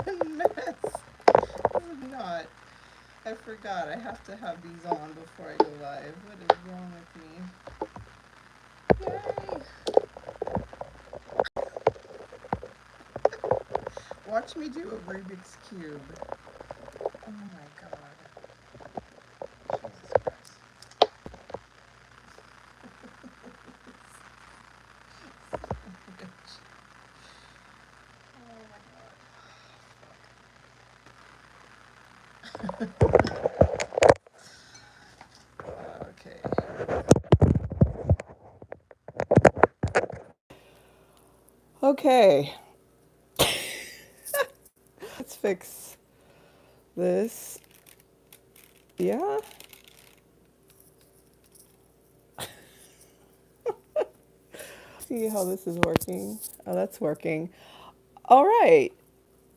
mess. This is not. I forgot. I have to have these on before I go live. What is wrong with me? Yay! Watch me do a Rubik's Cube. Oh my god. Jesus Christ. Okay. Okay. Let's fix this. Yeah. See how this is working. Oh, that's working. All right.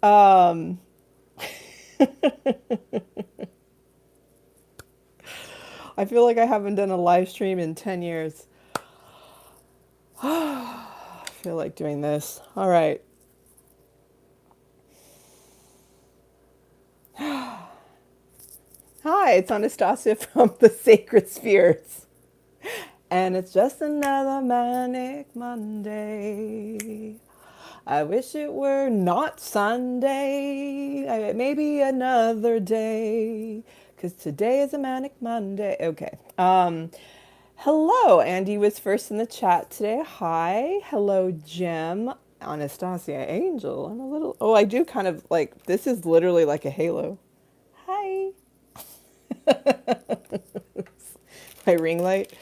Um, I feel like I haven't done a live stream in 10 years. I feel like doing this. All right. Hi, it's Anastasia from the Sacred Spheres. And it's just another manic Monday. I wish it were not Sunday. Maybe another day. Because today is a manic Monday. Okay. Hello. Andy was first in the chat today. Hi. Hello, Jim. Anastasia Angel. I'm a little. Oh, I do kind of like. This is literally like a halo. Hi. My ring light.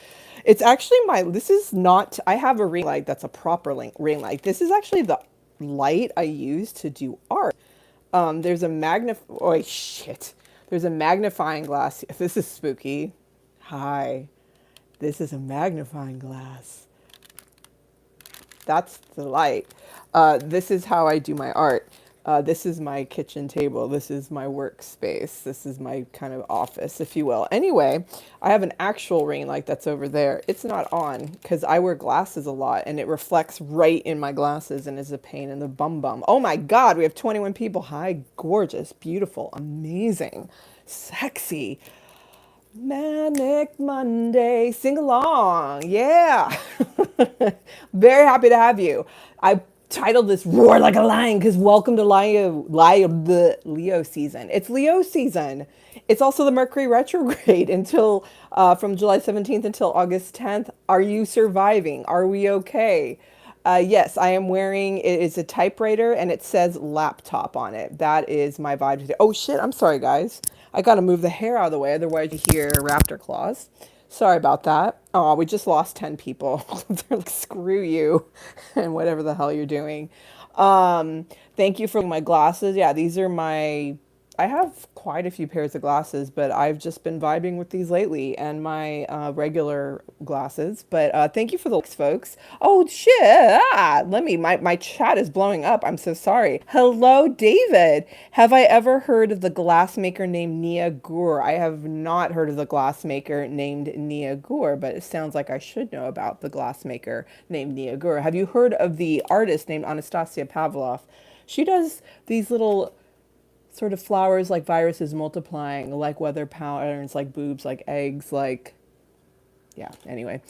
It's actually my, this is not, I have a ring light that's a proper ring light. This is actually the light I use to do art. There's a oh shit. There's a magnifying glass. This is spooky. Hi. This is a magnifying glass. That's the light. This is how I do my art. This is my kitchen table. This is my workspace. This is my kind of office, if you will. Anyway, I have an actual ring light that's over there. It's not on because I wear glasses a lot and it reflects right in my glasses and is a pain in the bum bum. Oh my God, we have 21 people. Hi, gorgeous, beautiful, amazing, sexy. Manic Monday, sing along, yeah. Very happy to have you. I titled this "Roar Like a Lion" because welcome to the Leo season. It's Leo season. It's also the Mercury retrograde until from July 17th until August 10th. Are you surviving? Are we okay? Yes, I am wearing, it is a typewriter and it says laptop on it. That is my vibe today. Oh shit, I'm sorry guys. I gotta move the hair out of the way, otherwise you hear raptor claws. Sorry about that. Oh, we just lost 10 people. They're like, screw you and whatever the hell you're doing. Thank you for my glasses. Yeah, these are my, I have quite a few pairs of glasses, but I've just been vibing with these lately and my regular glasses. But thank you for the likes, folks. Oh, shit. My chat is blowing up. I'm so sorry. Hello, David. Have I ever heard of the glassmaker named Nia Gur? I have not heard of the glassmaker named Nia Gur, but it sounds like I should know about the glassmaker named Nia Gur. Have you heard of the artist named Anastasia Pavlov? She does these little sort of flowers like viruses multiplying, like weather patterns, like boobs, like eggs, like, yeah, anyway.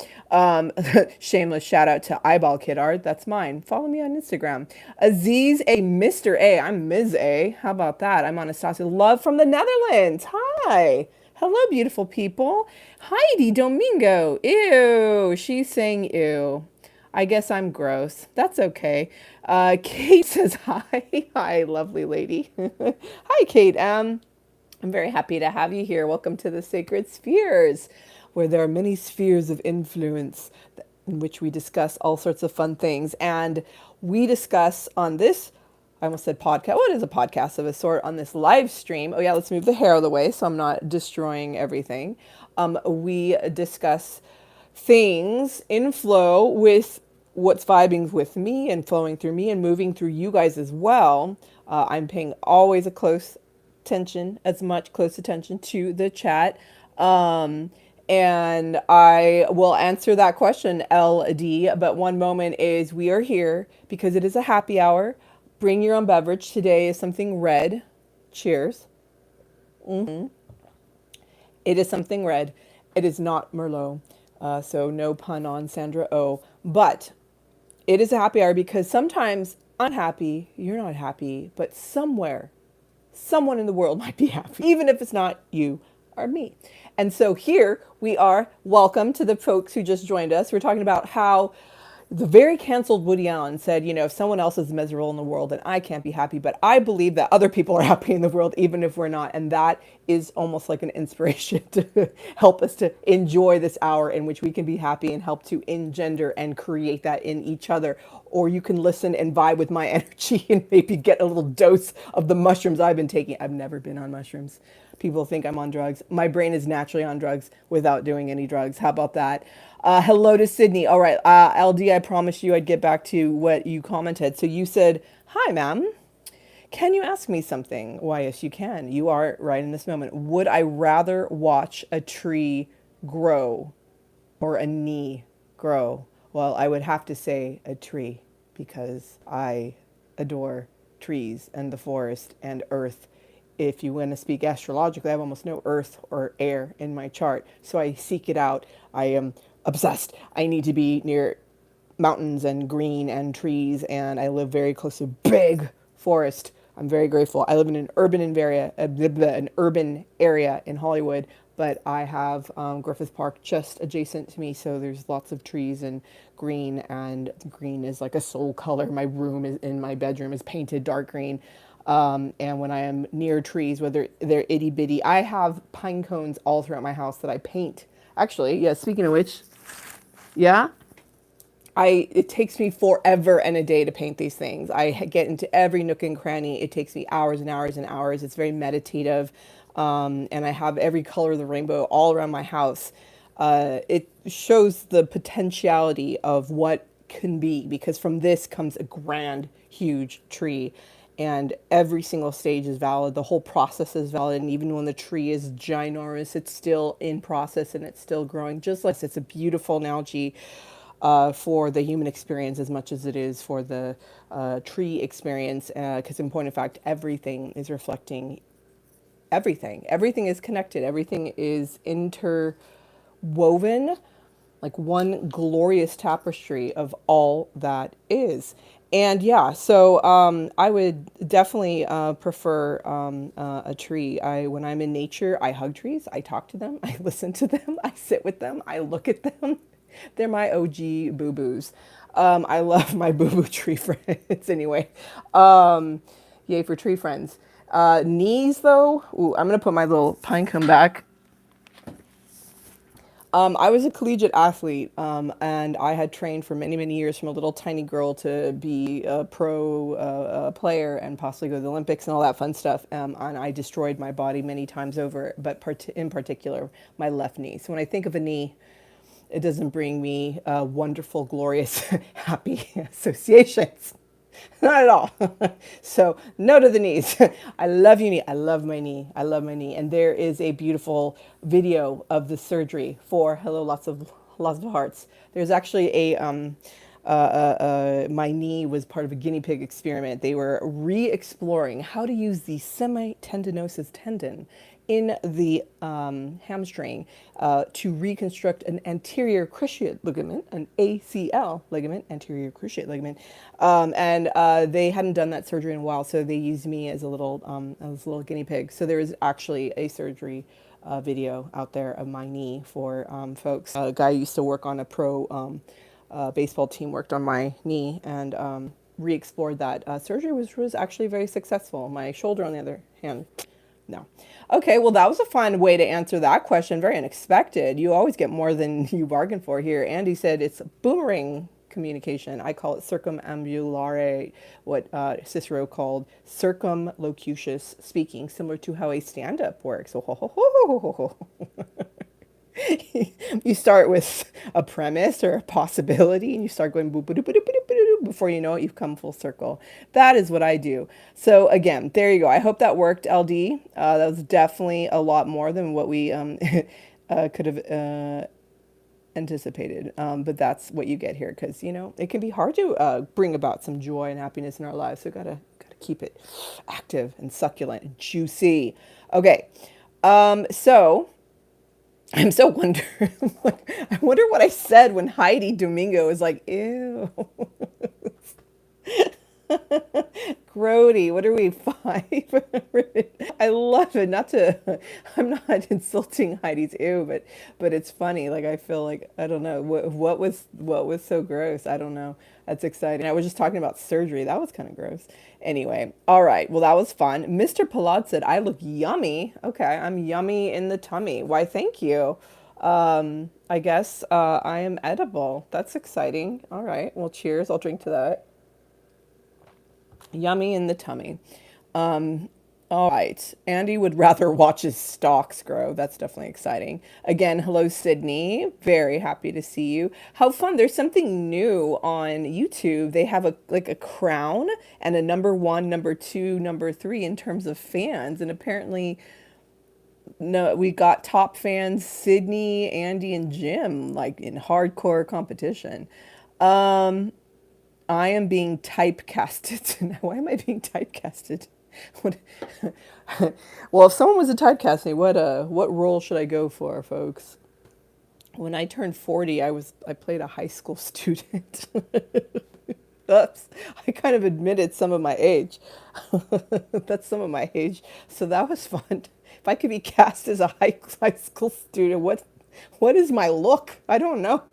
Shameless shout out to Eyeball Kid Art. That's mine. Follow me on Instagram. Aziz A. Mr. A. I'm Ms. A. How about that? I'm Anastasia. Love from the Netherlands. Hi. Hello, beautiful people. Heidi Domingo. Ew. She's saying ew. I guess I'm gross. That's okay. Kate says hi. Hi, lovely lady. Hi, Kate. I'm very happy to have you here. Welcome to the Sacred Spheres, where there are many spheres of influence in which we discuss all sorts of fun things. And we discuss on this, I almost said podcast. Well, it is a podcast of a sort on this live stream. Oh yeah, let's move the hair out of the way so I'm not destroying everything. We discuss things in flow with what's vibing with me and flowing through me and moving through you guys as well. I'm paying always a close close attention to the chat. And I will answer that question, LD. But one moment is we are here because it is a happy hour. Bring your own beverage. Today is something red. Cheers. It is something red. It is not Merlot. So no pun on Sandra O. But it is a happy hour because sometimes I'm happy, you're not happy, but somewhere, someone in the world might be happy, even if it's not you or me. And so here we are. Welcome to the folks who just joined us. We're talking about how the very canceled Woody Allen said, you know, if someone else is miserable in the world, then I can't be happy. But I believe that other people are happy in the world, even if we're not. And that is almost like an inspiration to help us to enjoy this hour in which we can be happy and help to engender and create that in each other. Or you can listen and vibe with my energy and maybe get a little dose of the mushrooms I've been taking. I've never been on mushrooms. People think I'm on drugs. My brain is naturally on drugs without doing any drugs. How about that? Hello to Sydney. All right, LD, I promised you I'd get back to what you commented. So you said, hi, ma'am. Can you ask me something? Why, yes, you can. You are right in this moment. Would I rather watch a tree grow or a knee grow? Well, I would have to say a tree because I adore trees and the forest and earth. If you want to speak astrologically, I have almost no earth or air in my chart. So I seek it out. I am obsessed. I need to be near mountains and green and trees, and I live very close to big forest. I'm very grateful. I live in an urban area in Hollywood, but I have Griffith Park just adjacent to me, so there's lots of trees and green is like a soul color. My room is in my bedroom is painted dark green. And when I am near trees, whether they're itty bitty, I have pine cones all throughout my house that I paint. Actually, yeah, speaking of which, yeah, it takes me forever and a day to paint these things. I get into every nook and cranny. It takes me hours and hours and hours. It's very meditative. And I have every color of the rainbow all around my house. It shows the potentiality of what can be, because from this comes a grand, huge tree. And every single stage is valid. The whole process is valid. And even when the tree is ginormous, it's still in process and it's still growing. Just like it's a beautiful analogy for the human experience as much as it is for the tree experience. Because in point of fact, everything is reflecting everything. Everything is connected. Everything is interwoven like one glorious tapestry of all that is. And yeah, so I would definitely prefer a tree. When I'm in nature, I hug trees, I talk to them, I listen to them, I sit with them, I look at them. They're my OG boo-boos. I love my boo-boo tree friends anyway. Yay for tree friends. Knees though, ooh, I'm gonna put my little pine cone back. I was a collegiate athlete, and I had trained for many, many years from a little tiny girl to be a pro player and possibly go to the Olympics and all that fun stuff. And I destroyed my body many times over, but in particular, my left knee. So when I think of a knee, it doesn't bring me wonderful, glorious, happy associations. Not at all. So no to the knees. I love you, knee. I love my knee. I love my knee. And there is a beautiful video of the surgery for hello, lots of hearts. There's actually my knee was part of a guinea pig experiment. They were re-exploring how to use the semitendinosus tendon in the hamstring to reconstruct an anterior cruciate ligament, an ACL ligament, anterior cruciate ligament. And they hadn't done that surgery in a while, so they used me as a little guinea pig. So there is actually a surgery video out there of my knee for folks. A guy used to work on a pro baseball team, worked on my knee, and re-explored that. Surgery was actually very successful. My shoulder, on the other hand, no. Okay, well, that was a fun way to answer that question. Very unexpected. You always get more than you bargain for here. Andy said it's boomerang communication. I call it circumambulare, what Cicero called circumlocucious speaking, similar to how a stand-up works. You start with a premise or a possibility, and you start going boop, boop, boop, boop, boop, boop, boop. Before you know it, you've come full circle. That is what I do. So again, there you go. I hope that worked, LD. That was definitely a lot more than what we could have anticipated. But that's what you get here, because you know it can be hard to bring about some joy and happiness in our lives. So gotta keep it active and succulent and juicy. Okay, so I'm so wonder. I wonder what I said when Heidi Domingo was like, "Ew." Grody, what are we, 5? I love it. Not to, I'm not insulting Heidi's ew, but it's funny. Like I feel like I don't know what was so gross. I don't know. That's exciting. I was just talking about surgery. That was kind of gross. Anyway, all right. Well, that was fun. Mr. Palaz said, "I look yummy." Okay, I'm yummy in the tummy. Why? Thank you. I guess I am edible. That's exciting. All right. Well, cheers. I'll drink to that. Yummy in the tummy. All right. Andy would rather watch his stalks grow. That's definitely exciting. Again, hello, Sydney. Very happy to see you. How fun. There's something new on YouTube. They have a crown and a number 1, number 2, number 3 in terms of fans. And apparently, no, we got top fans, Sydney, Andy, and Jim, like in hardcore competition. I am being typecasted. Why am I being typecasted? What, well, if someone was to typecast me, what role should I go for, folks? When I turned 40, I played a high school student. Oops, I kind of admitted some of my age. That's some of my age. So that was fun. If I could be cast as a high school student, what is my look? I don't know.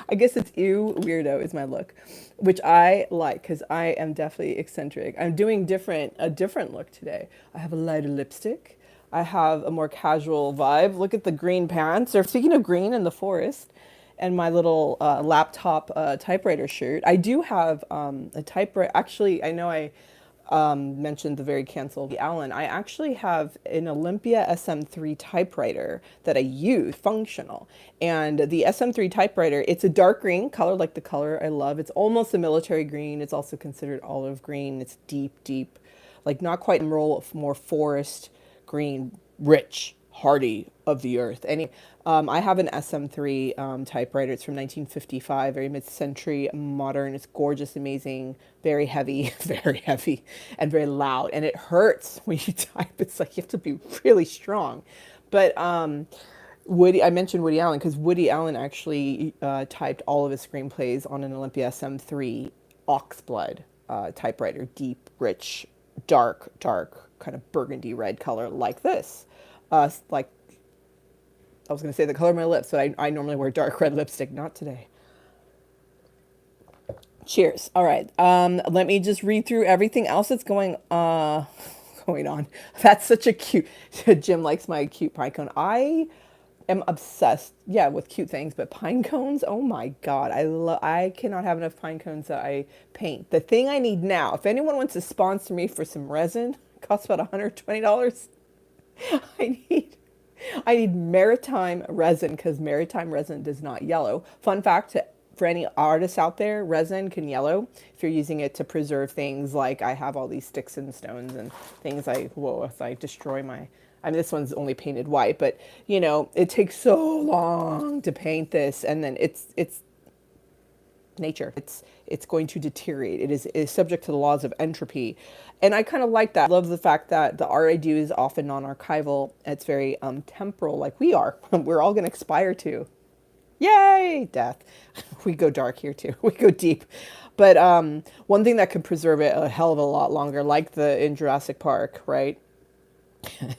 I guess it's ew weirdo is my look, which I like because I am definitely eccentric. I'm doing a different look today. I have a lighter lipstick. I have a more casual vibe. Look at the green pants. Or speaking of green in the forest, and my little laptop typewriter shirt. I do have a typewriter. Actually, I know I mentioned the very canceled Allen. I actually have an Olympia SM3 typewriter that I use, functional. And the SM3 typewriter, it's a dark green color, like the color I love. It's almost a military green. It's also considered olive green. It's deep, deep, like not quite emerald, more forest green, rich, hardy of the earth. Anyway, I have an SM3 typewriter. It's from 1955, very mid-century, modern. It's gorgeous, amazing, very heavy, and very loud. And it hurts when you type. It's like you have to be really strong. But I mentioned Woody Allen because Woody Allen actually typed all of his screenplays on an Olympia SM3 oxblood typewriter, deep, rich, dark, kind of burgundy red color like this. Like I was going to say the color of my lips, but I normally wear dark red lipstick. Not today. Cheers. All right. Let me just read through everything else that's going on. That's such a cute. Jim likes my cute pine cone. I am obsessed, yeah, with cute things, but pine cones. Oh my God, I cannot have enough pine cones that I paint. The thing I need now, if anyone wants to sponsor me for some resin, it costs about $120. I need maritime resin because maritime resin does not yellow. Fun fact for any artists out there, resin can yellow if you're using it to preserve things. Like I have all these sticks and stones and things. If I destroy my, I mean, this one's only painted white, but you know, it takes so long to paint this, and then it's nature. It's going to deteriorate. It is subject to the laws of entropy. And I kind of like that. I love the fact that the art I do is often non-archival. It's very temporal, like we are. We're all going to expire too. Yay, death. We go dark here too. We go deep. But one thing that could preserve it a hell of a lot longer, like in Jurassic Park, right?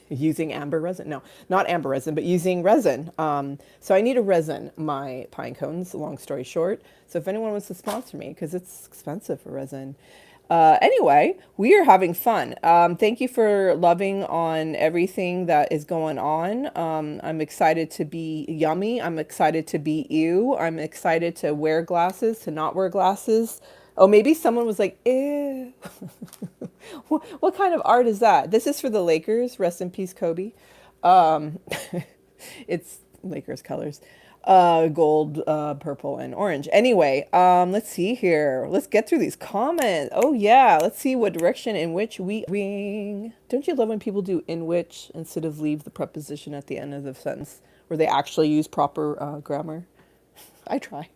Using amber resin. No, not amber resin, but using resin. So I need a resin my pine cones, long story short. So if anyone wants to sponsor me, because it's expensive for resin. Anyway, we are having fun. Thank you for loving on everything that is going on. I'm excited to be yummy. I'm excited to be ew. I'm excited to wear glasses, to not wear glasses. Oh, maybe someone was like, ew. What kind of art is that? This is for the Lakers. Rest in peace, Kobe. It's Lakers colors. Gold, purple, and orange. Anyway, let's see here. Let's get through these comments. Oh, yeah. Let's see what direction in which we wing. Don't you love when people do in which instead of leave the preposition at the end of the sentence where they actually use proper grammar? I try.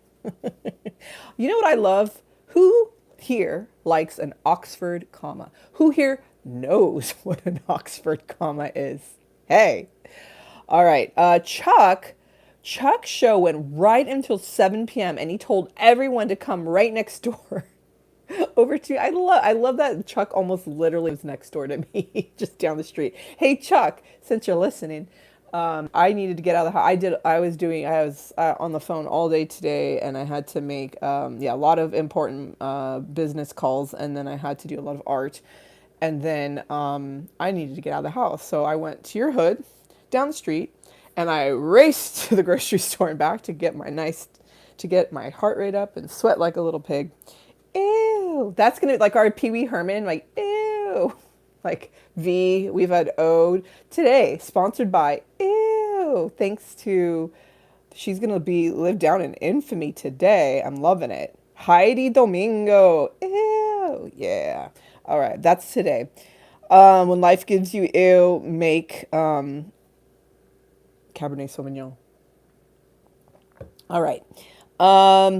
You know what I love? Who here likes an Oxford comma? Who here knows what an Oxford comma is? Hey. All right. Chuck's show went right until 7 p.m. and he told everyone to come right next door. Over to I love that Chuck almost literally was next door to me, just down the street. Hey Chuck, since you're listening, I needed to get out of the house. I was on the phone all day today, and I had to make a lot of important business calls, and then I had to do a lot of art, and then I needed to get out of the house, so I went to your hood down the street, and I raced to the grocery store and back to get my heart rate up and sweat like a little pig. Ew. That's gonna like our Pee Wee Herman, like ew. Like V, we've had Ode today, sponsored by ew. Thanks to she's gonna live down in infamy today. I'm loving it. Heidi Domingo. Ew. Yeah. All right, that's today. When life gives you ew, make Cabernet Sauvignon. All right.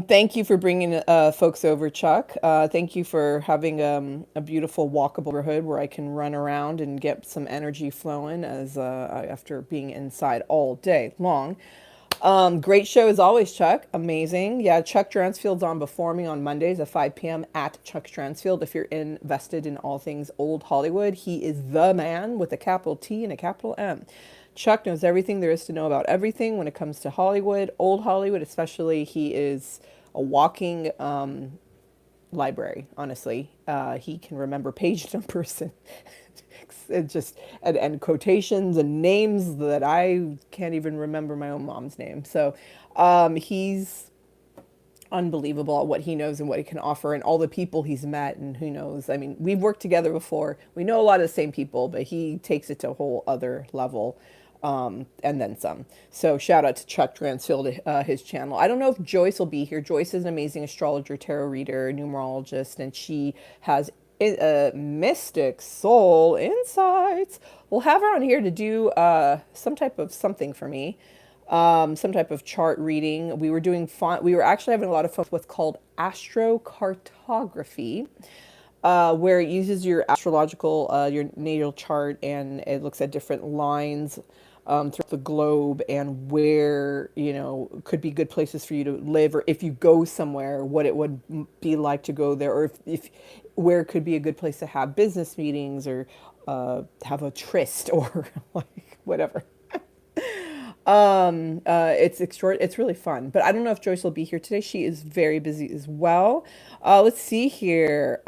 Thank you for bringing folks over, Chuck. Thank you for having a beautiful walkable neighborhood where I can run around and get some energy flowing as after being inside all day long. Great show as always, Chuck. Amazing. Yeah, Chuck Dransfield's on before me on Mondays at 5 p.m. at Chuck Dransfield. If you're invested in all things old Hollywood, he is the man with a capital T and a capital M. Chuck knows everything there is to know about everything when it comes to Hollywood, old Hollywood especially. He is a walking library, honestly. He can remember page numbers and quotations and names that I can't even remember my own mom's name. So he's unbelievable at what he knows and what he can offer and all the people he's met and who knows. I mean, we've worked together before. We know a lot of the same people, but he takes it to a whole other level. And then some. So shout out to Chuck Dransfield, his channel. I don't know if Joyce will be here. Joyce is an amazing astrologer, tarot reader, numerologist, and she has mystic soul insights. We'll have her on here to do some type of something for me, some type of chart reading. We were actually having a lot of fun with what's called astrocartography. Where it uses your astrological, your natal chart, and it looks at different lines throughout the globe and where, could be good places for you to live, or if you go somewhere, what it would be like to go there, or if where could be a good place to have business meetings or have a tryst or like whatever. It's really fun, but I don't know if Joyce will be here today. She is very busy as well. Let's see here.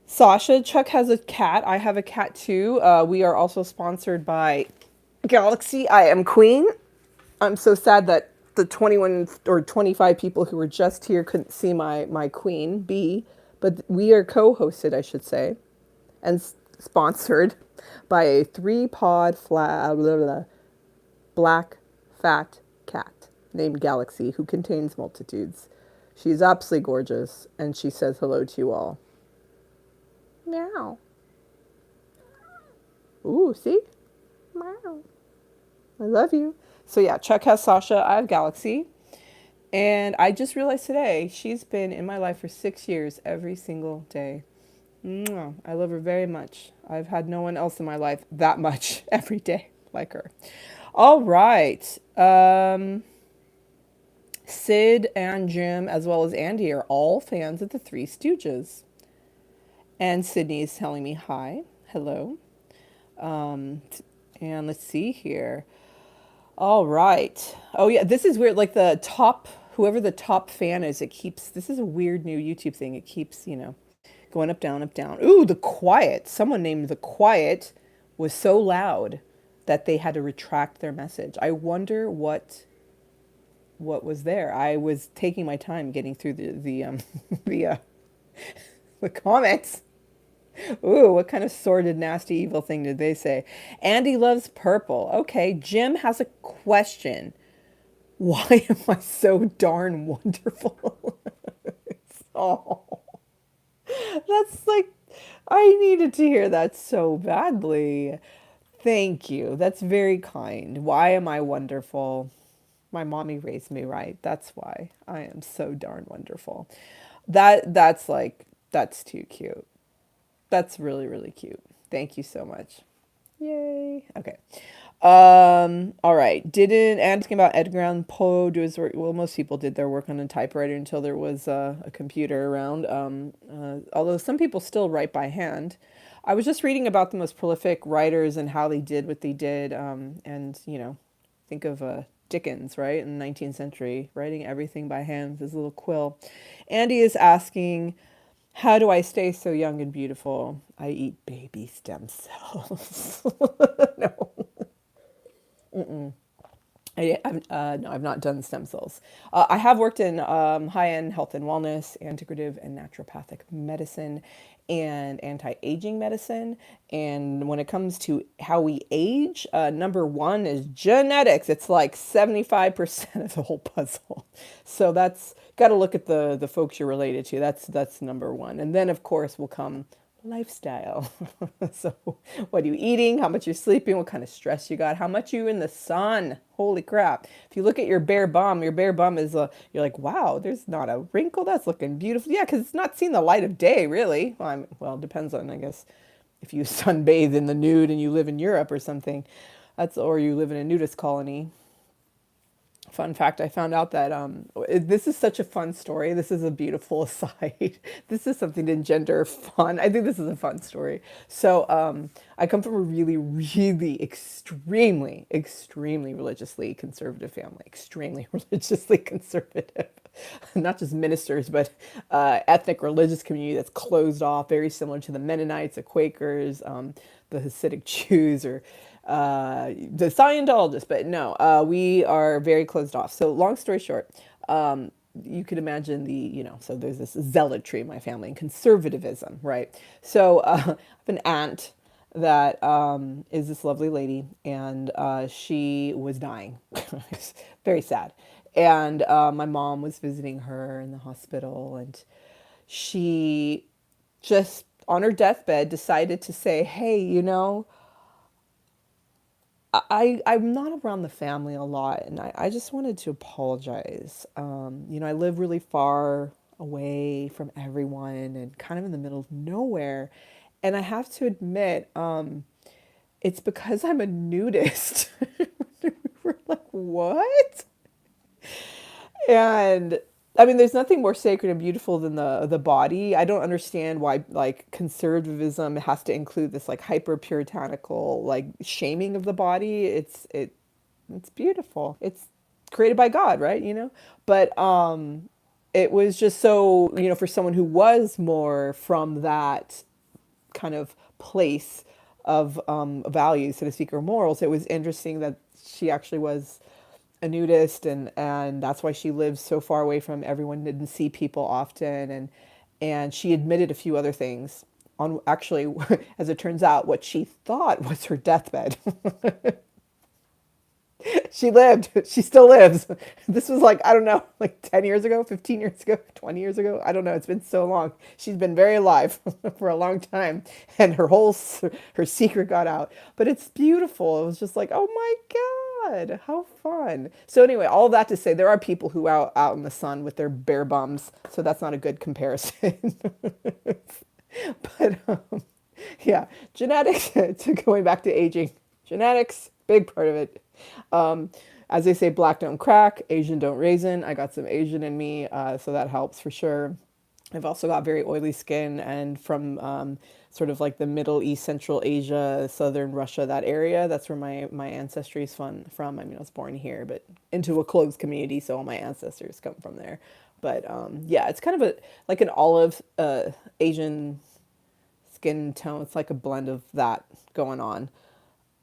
Sasha, Chuck has a cat. I have a cat too. We are also sponsored by Galaxy. I am Queen. I'm so sad that the 21 or 25 people who were just here couldn't see my queen bee, but we are co-hosted, I should say, and sponsored by a 3-pod black fat cat named Galaxy, who contains multitudes. She's absolutely gorgeous, and she says hello to you all. Meow. Ooh, see? Meow. I love you. So yeah, Chuck has Sasha, I have Galaxy. And I just realized today, she's been in my life for 6 years, every single day. I love her very much. I've had no one else in my life that much every day like her. All right. Sid and Jim, as well as Andy, are all fans of the Three Stooges. And Sydney is telling me hi. Hello. And let's see here. All right. Oh, yeah, this is weird. Like whoever the top fan is, this is a weird new YouTube thing. It keeps, going up, down, up, down. Ooh, The Quiet. Someone named The Quiet was so loud that they had to retract their message. I wonder what was there. I was taking my time getting through the comments. Ooh, what kind of sordid, nasty, evil thing did they say? Andy loves purple. Okay, Jim has a question. Why am I so darn wonderful? Oh. That's like, I needed to hear that so badly. Thank you. That's very kind. Why am I wonderful? My mommy raised me right. That's why I am so darn wonderful. That's too cute. That's really, really cute. Thank you so much. Yay. Okay. All right. Didn't asking about Edgar Allan Poe do his work? Well, most people did their work on a typewriter until there was a computer around. Although some people still write by hand. I was just reading about the most prolific writers and how they did what they did. And think of Dickens, right, in the 19th century, writing everything by hand with his little quill. Andy is asking, how do I stay so young and beautiful? I eat baby stem cells. No. No, I've not done stem cells. I have worked in high-end health and wellness, integrative and naturopathic medicine, and anti-aging medicine. And when it comes to how we age, number one is genetics. It's like 75% of the whole puzzle. So that's got to look at the folks you're related to. That's number one. And then, of course, will come lifestyle. So what are you eating, how much you're sleeping, what kind of stress you got, how much you in the sun. Holy crap. If you look at your bare bum is you're like, wow, there's not a wrinkle, that's looking beautiful. Yeah, because it's not seen the light of day, really. Well, it depends on, I guess, if you sunbathe in the nude and you live in Europe or something. Or you live in a nudist colony. Fun fact, I found out that this is such a fun story. This is a beautiful aside. This is something to engender fun. I think this is a fun story. So I come from a really, really extremely, extremely religiously conservative family. Extremely religiously conservative. Not just ministers, but ethnic religious community that's closed off, very similar to the Mennonites, the Quakers, the Hasidic Jews, or the Scientologists, but no, we are very closed off. So long story short, you could imagine so there's this zealotry in my family and conservatism, right? So I have an aunt that is this lovely lady, and she was dying. Very sad. And my mom was visiting her in the hospital, and she just on her deathbed decided to say, hey, I'm not around the family a lot, and I just wanted to apologize. I live really far away from everyone and kind of in the middle of nowhere. And I have to admit, it's because I'm a nudist. We're like, what? And I mean, there's nothing more sacred and beautiful than the body. I don't understand why like conservatism has to include this like hyper puritanical like shaming of the body. It's beautiful. It's created by God, right? But it was just so for someone who was more from that kind of place of values, so to speak, or morals. It was interesting that she actually was a nudist, and that's why she lives so far away from everyone, didn't see people often, and she admitted a few other things on actually as it turns out what she thought was her deathbed. She lived, she still lives. This was like, I don't know, like 10 years ago, 15 years ago, 20 years ago. I don't know. It's been so long. She's been very alive for a long time, and her secret got out, but it's beautiful. It was just like, oh my God, how fun. So anyway, all that to say, there are people who are out in the sun with their bare bums. So that's not a good comparison. But yeah, genetics, to going back to aging, genetics, big part of it. As they say, black don't crack, Asian don't raisin. I got some Asian in me, so that helps for sure. I've also got very oily skin, and from sort of like the Middle East, Central Asia, Southern Russia, that area. That's where my ancestry is from. I mean, I was born here, but into a closed community, so all my ancestors come from there. But yeah, it's kind of like an olive Asian skin tone. It's like a blend of that going on.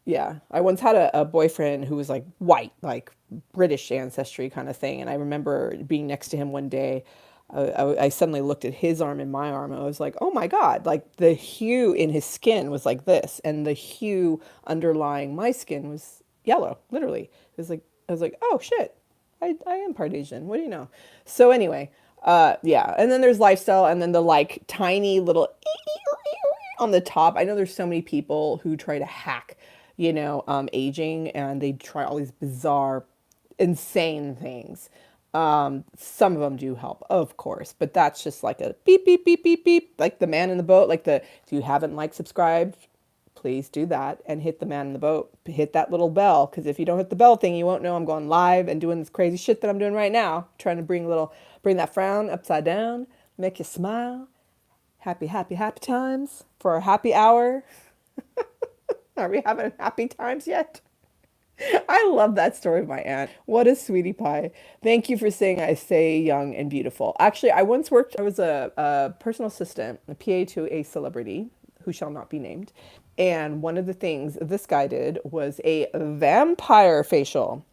Yeah, I once had a boyfriend who was like white, like British ancestry kind of thing. And I remember being next to him one day. I suddenly looked at his arm and my arm. And I was like, oh my God, like the hue in his skin was like this. And the hue underlying my skin was yellow, literally. It was like, I was like, oh shit, I am part Asian. What do you know? So anyway, yeah. And then there's lifestyle, and then the like tiny little on the top. I know there's so many people who try to hack aging, and they try all these bizarre, insane things. Some of them do help, of course, but that's just like a beep, beep, beep, beep, beep, like the man in the boat, like if you haven't subscribed, please do that and hit the man in the boat, hit that little bell. Cause if you don't hit the bell thing, you won't know I'm going live and doing this crazy shit that I'm doing right now, trying to bring that frown upside down, make you smile. Happy, happy, happy times for a happy hour. Are we having happy times yet? I love that story of my aunt. What a sweetie pie. Thank you for saying I stay young and beautiful. Actually, I was a personal assistant, a PA to a celebrity who shall not be named. And one of the things this guy did was a vampire facial.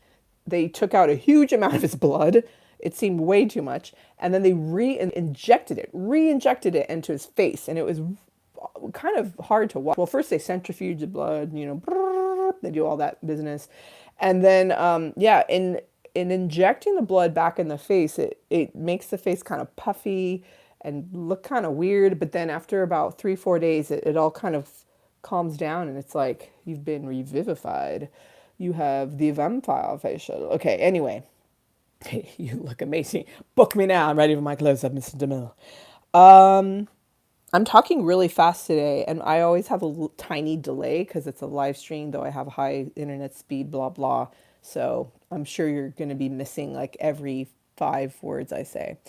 They took out a huge amount of his blood. It seemed way too much. And then they re-injected it into his face. And it was kind of hard to watch. Well, first they centrifuge the blood, they do all that business. And then, in injecting the blood back in the face, it makes the face kind of puffy and look kind of weird. But then after about 3-4 days, it all kind of calms down and it's like, you've been revivified. You have the vampire facial. Okay, anyway, you look amazing. Book me now. I'm ready for my close-up, Mr. DeMille. I'm talking really fast today, and I always have a tiny delay because it's a live stream, though I have high internet speed, blah, blah. So I'm sure you're going to be missing like every 5 words I say.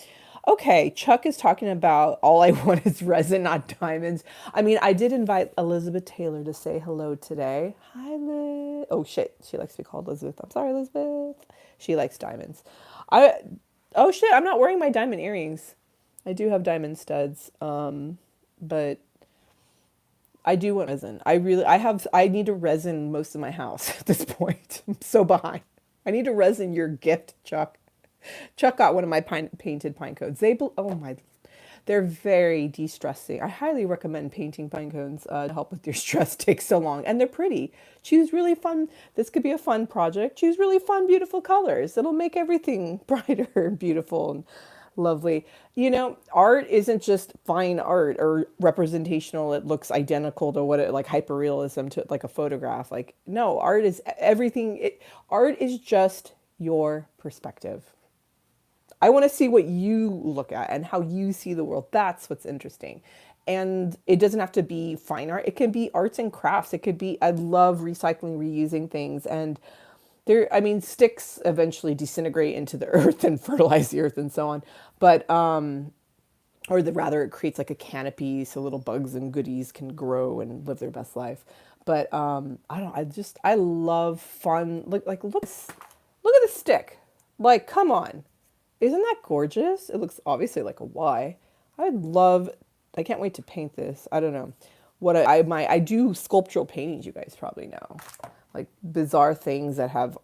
Okay, Chuck is talking about all I want is resin, not diamonds. I mean, I did invite Elizabeth Taylor to say hello today. Hi, Liz. Oh, shit. She likes to be called Elizabeth. I'm sorry, Elizabeth. She likes diamonds. Oh, shit. I'm not wearing my diamond earrings. I do have diamond studs. But I do want resin. I need to resin most of my house at this point. I'm so behind. I need to resin your gift, Chuck. Chuck got one of my painted pine cones. They're very de-stressing. I highly recommend painting pine cones to help with your stress. Takes so long, and they're pretty. Choose really fun. This could be a fun project. Choose really fun, beautiful colors. It'll make everything brighter, beautiful, and lovely. Art isn't just fine art or representational. It looks identical to like hyperrealism to like a photograph. Like, no, art is everything. Art is just your perspective. I want to see what you look at and how you see the world. That's what's interesting. And it doesn't have to be fine art. It can be arts and crafts. It could be, I love recycling, reusing things. And sticks eventually disintegrate into the earth and fertilize the earth and so on. But, it creates like a canopy so little bugs and goodies can grow and live their best life. But, I love fun. Look at the stick. Like, come on. Isn't that gorgeous? It looks obviously like a Y. I can't wait to paint this. I don't know. I do sculptural paintings, you guys probably know. Like bizarre things that have,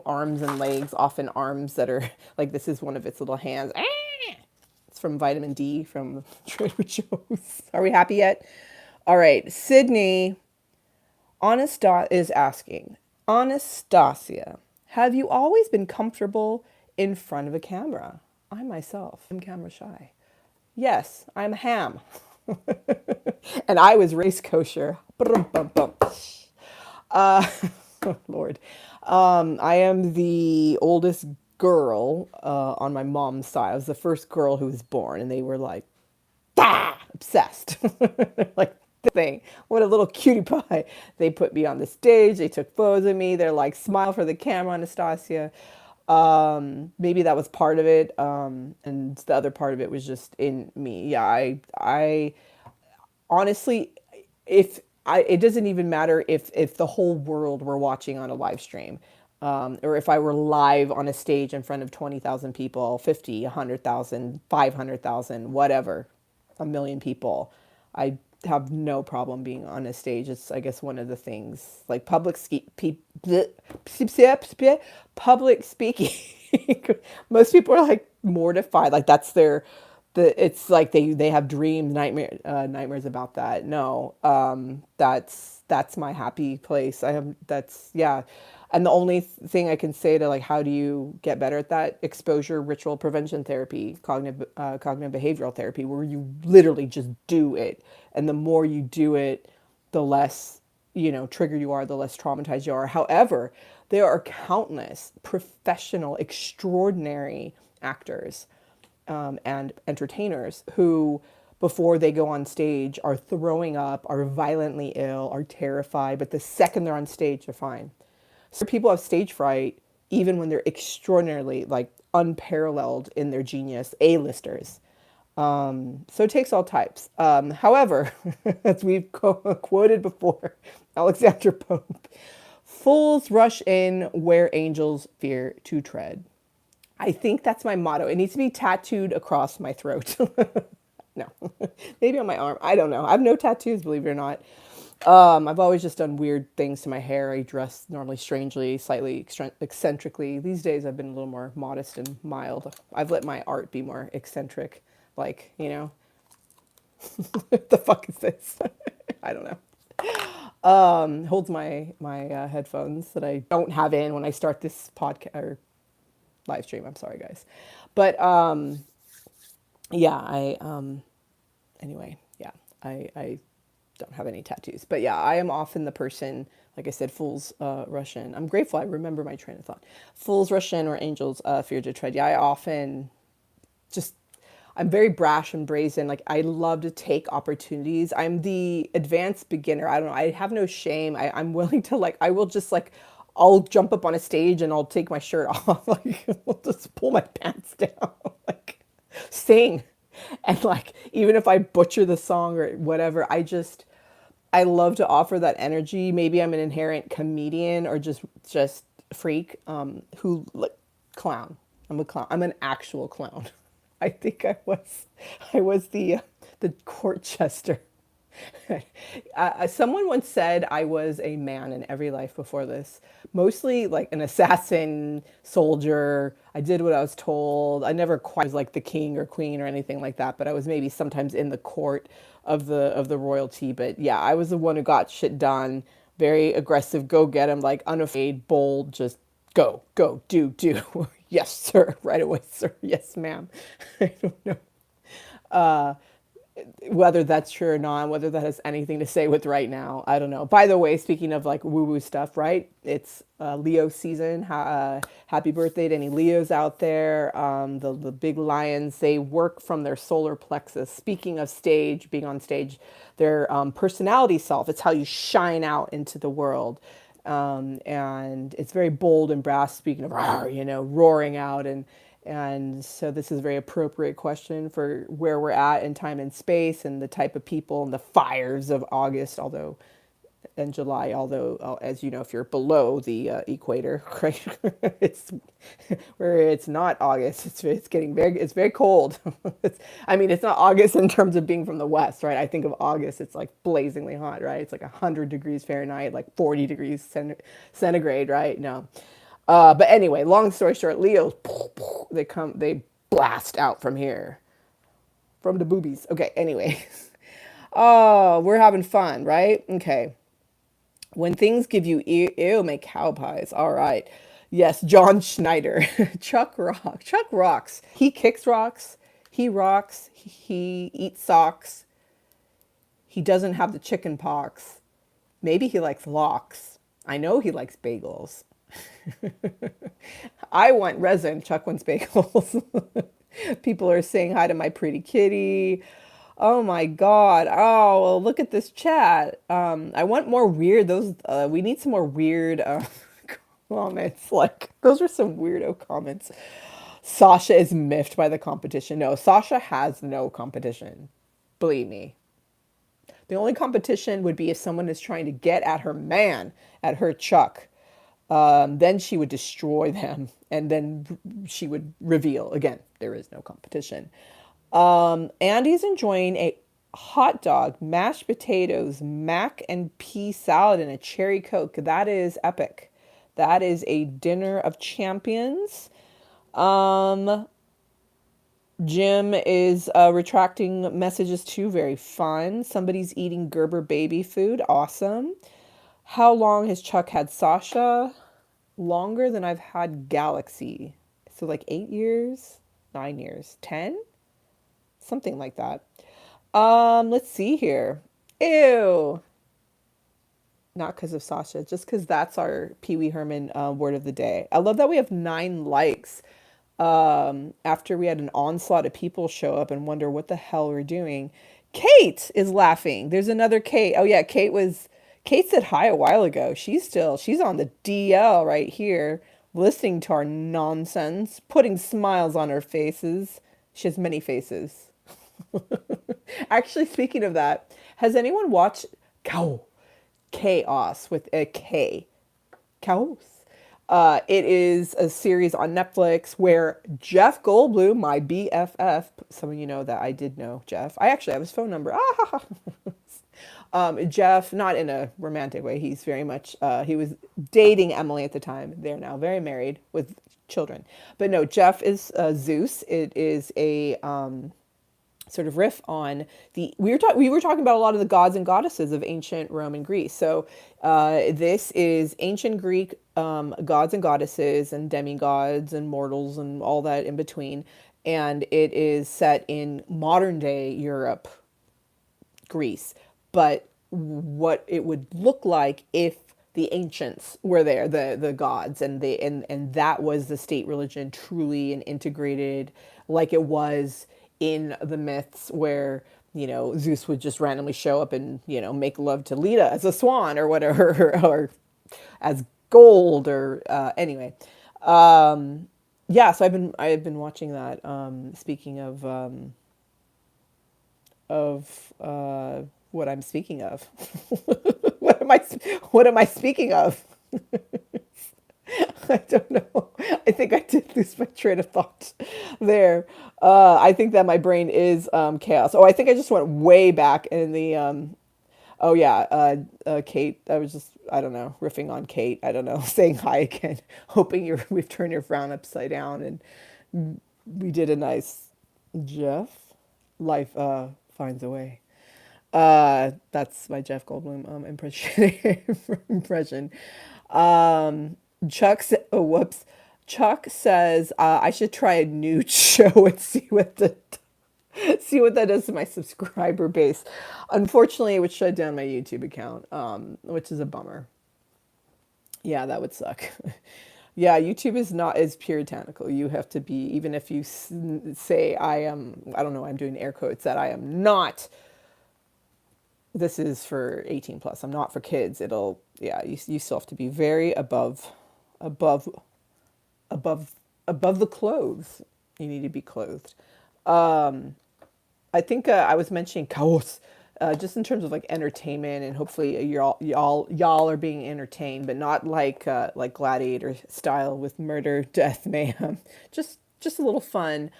arms and legs, often arms that are like, this is one of its little hands. It's from vitamin D from Trader Joe's. Are we happy yet? All right. Sydney is asking, Anastasia, have you always been comfortable in front of a camera? I myself am camera shy. Yes, I'm ham. And I was race kosher. Lord. I am the oldest girl on my mom's side. I was the first girl who was born, and they were like, obsessed. Like, the thing. What a little cutie pie. They put me on the stage. They took photos of me. They're like, smile for the camera, Anastasia. Maybe that was part of it. And the other part of it was just in me. Yeah, I honestly, it doesn't even matter if the whole world were watching on a live stream, or if I were live on a stage in front of 20,000 people, 50, 100,000, 500,000, whatever, a million people. I have no problem being on a stage. It's, I guess, one of the things, like public speaking. Most people are like mortified. Like that's it's like they have nightmares about that. No, that's my happy place. Yeah. And the only thing I can say to like, how do you get better at that? Exposure, ritual prevention therapy, cognitive behavioral therapy, where you literally just do it. And the more you do it, the less, triggered you are, the less traumatized you are. However, There are countless professional, extraordinary actors and entertainers who, before they go on stage, are throwing up, are violently ill, are terrified, but the second they're on stage, they're fine. So people have stage fright even when they're extraordinarily, like, unparalleled in their genius, A-listers. So it takes all types. However, as we've quoted before, Alexander Pope, fools rush in where angels fear to tread. I think that's my motto. It needs to be tattooed across my throat. No, maybe on my arm. I don't know. I have no tattoos, believe it or not. I've always just done weird things to my hair. I dress normally strangely, slightly eccentrically. These days I've been a little more modest and mild. I've let my art be more eccentric. Like, you know, what the fuck is this? I don't know. Holds my headphones that I don't have in when I start this podcast or live stream. I'm sorry, guys. But yeah, anyway, yeah, I don't have any tattoos. But yeah, I am often the person, like I said, fools rush in. I'm grateful I remember my train of thought. Fools rush in where angels fear to tread. Yeah, I often just, I'm very brash and brazen. Like, I love to take opportunities. I'm the advanced beginner. I don't know. I have no shame. I'm willing to, like, I will just, like, I'll jump up on a stage and I'll take my shirt off. Like, I'll just pull my pants down. Like, sing. And, like, even if I butcher the song or whatever, I love to offer that energy. Maybe I'm an inherent comedian or just freak, who, like, clown. I'm a clown. I'm an actual clown. I think I was the court jester. Someone once said I was a man in every life before this. Mostly like an assassin, soldier. I did what I was told. I never quite was like the king or queen or anything like that, but I was maybe sometimes in the court of the royalty. But yeah, I was the one who got shit done. Very aggressive, go get 'em, like unafraid, bold, just go, do. Yes, sir. Right away, sir. Yes, ma'am. I don't know whether that's true or not, whether that has anything to say with right now. I don't know. By the way, speaking of like woo-woo stuff, right? It's Leo season. Happy birthday to any Leos out there. The big lions, they work from their solar plexus. Speaking of stage, being on stage, their personality self, it's how you shine out into the world. And it's very bold and brass, speaking of, you know, roaring out. And so this is a very appropriate question for where we're at in time and space and the type of people and the fires of August, and July, although, as you know, if you're below the equator, right, it's where it's not August, it's getting it's very cold. I mean, it's not August in terms of being from the West, right? I think of August, it's like blazingly hot, right? It's like 100 degrees Fahrenheit, like 40 degrees centigrade, right? No. But anyway, long story short, Leos, they blast out from here, from the boobies. Okay, anyway. Oh, we're having fun, right? Okay. When things give you ew, make cow pies. All right. Yes, John Schneider. Chuck rocks. He kicks rocks. He rocks. He eats socks. He doesn't have the chicken pox. Maybe he likes locks. I know he likes bagels. I want resin. Chuck wants bagels. People are saying hi to my pretty kitty. Oh my God. Oh, well, look at this chat. I want more weird. We need some more weird comments. Like, those are some weirdo comments. Sasha is miffed by the competition. No, Sasha has no competition. Believe me. The only competition would be if someone is trying to get at her man, at her Chuck. Then she would destroy them, and then she would reveal, again, there is no competition. Andy's enjoying a hot dog, mashed potatoes, mac and pea salad, and a cherry Coke. That is epic. That is a dinner of champions. Jim is retracting messages too. Very fun. Somebody's eating Gerber baby food. Awesome. How long has Chuck had Sasha? Longer than I've had Galaxy. So like 8 years, 9 years, 10? Something like that. Let's see here. Ew. Not because of Sasha, just because that's our Pee Wee Herman word of the day. I love that we have 9 likes after we had an onslaught of people show up and wonder what the hell we're doing. Kate is laughing. There's another Kate. Oh yeah, Kate said hi a while ago. She's on the DL right here, listening to our nonsense, putting smiles on her faces. She has many faces. Actually, speaking of that, has anyone watched Chaos with a K? Chaos. It is a series on Netflix where Jeff Goldblum, my BFF, some of you know that I did know Jeff. I actually have his phone number. Jeff, not in a romantic way. He's very much, he was dating Emily at the time. They're now very married with children. But no, Jeff is Zeus. It is a sort of riff on we were talking about a lot of the gods and goddesses of ancient Rome and Greece. So this is ancient Greek gods and goddesses and demigods and mortals and all that in between. And it is set in modern day Europe, Greece, but what it would look like if the ancients were there, the gods, and that was the state religion, truly and integrated, like it was in the myths where, you know, Zeus would just randomly show up and, you know, make love to Leda as a swan or whatever, or as gold, or anyway. Yeah, so I've been watching that. Speaking of what I'm speaking of. What am I speaking of? I don't know. I think I did lose my train of thought there. I think that my brain is chaos. Oh, I think I just went way back in the oh yeah, Kate. I was just, I don't know, riffing on Kate. I don't know, saying hi again, hoping we've turned your frown upside down, and we did a nice Jeff. Life finds a way. That's my Jeff Goldblum impression. Chuck says I should try a nude show and see what that does to my subscriber base. Unfortunately, it would shut down my YouTube account, which is a bummer. Yeah, that would suck. Yeah, YouTube is not as puritanical. You have to be, even if you say I am, I don't know, I'm doing air quotes, that I am not, this is for 18 plus. I'm not for kids. Yeah, you still have to be very above the clothes. You need to be clothed. I think I was mentioning Kaos, just in terms of like entertainment, and hopefully y'all are being entertained, but not like Gladiator style with murder, death, mayhem. Just a little fun.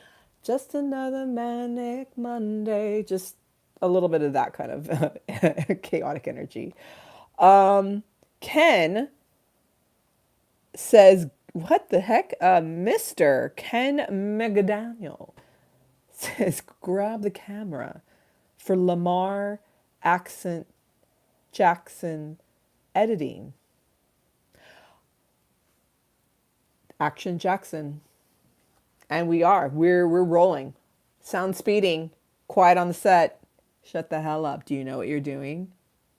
Just another manic Monday. Just a little bit of that kind of chaotic energy. Ken says, what the heck? Mr. Ken Megadaniel says, grab the camera for Lamar Accent Jackson editing. Action Jackson. And we're rolling. Sound speeding. Quiet on the set. Shut the hell up. Do you know what you're doing?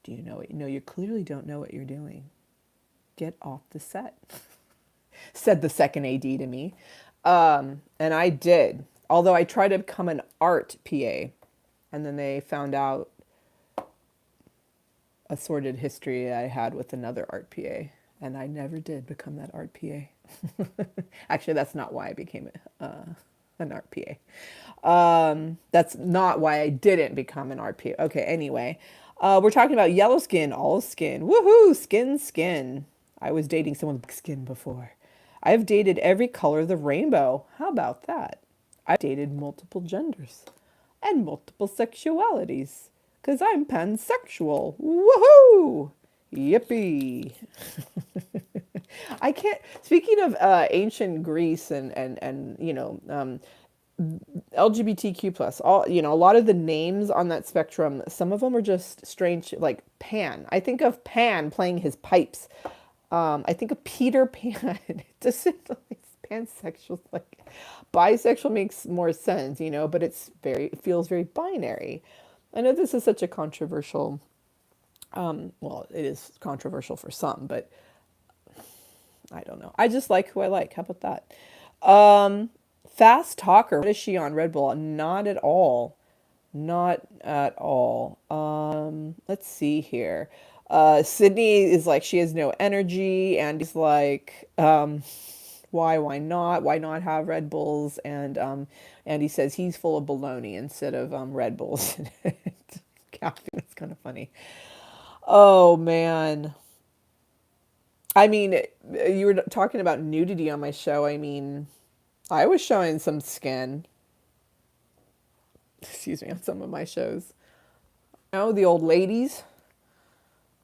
Do you know what? No, you clearly don't know what you're doing. Get off the set. Said the second AD to me. And I did. Although I tried to become an art PA. And then they found out a sordid history I had with another art PA. And I never did become that art PA. Actually, that's not why I became an art PA. That's not why I didn't become an art PA. Okay, anyway. We're talking about yellow skin, olive skin. Woohoo! Skin. I was dating someone with skin before. I've dated every color of the rainbow. How about that? I've dated multiple genders and multiple sexualities. Because I'm pansexual. Woohoo! Yippee! I can't. Speaking of ancient Greece and you know, LGBTQ plus, all, you know, a lot of the names on that spectrum, some of them are just strange. Like Pan. I think of Pan playing his pipes. I think of Peter Pan. It doesn't like pansexual, like bisexual makes more sense, you know, but it feels very binary. I know this is such a controversial Well, it is controversial for some, but I don't know. I just like who I like. How about that? Fast talker. What is she on Red Bull? Not at all. Not at all. Let's see here. Sydney is like, she has no energy. Andy's like, why not? Why not have Red Bulls? And Andy says he's full of baloney instead of Red Bulls. Caffeine. It's kind of funny. Oh man. I mean, you were talking about nudity on my show. I mean, I was showing some skin, excuse me, on some of my shows. You know, the old ladies,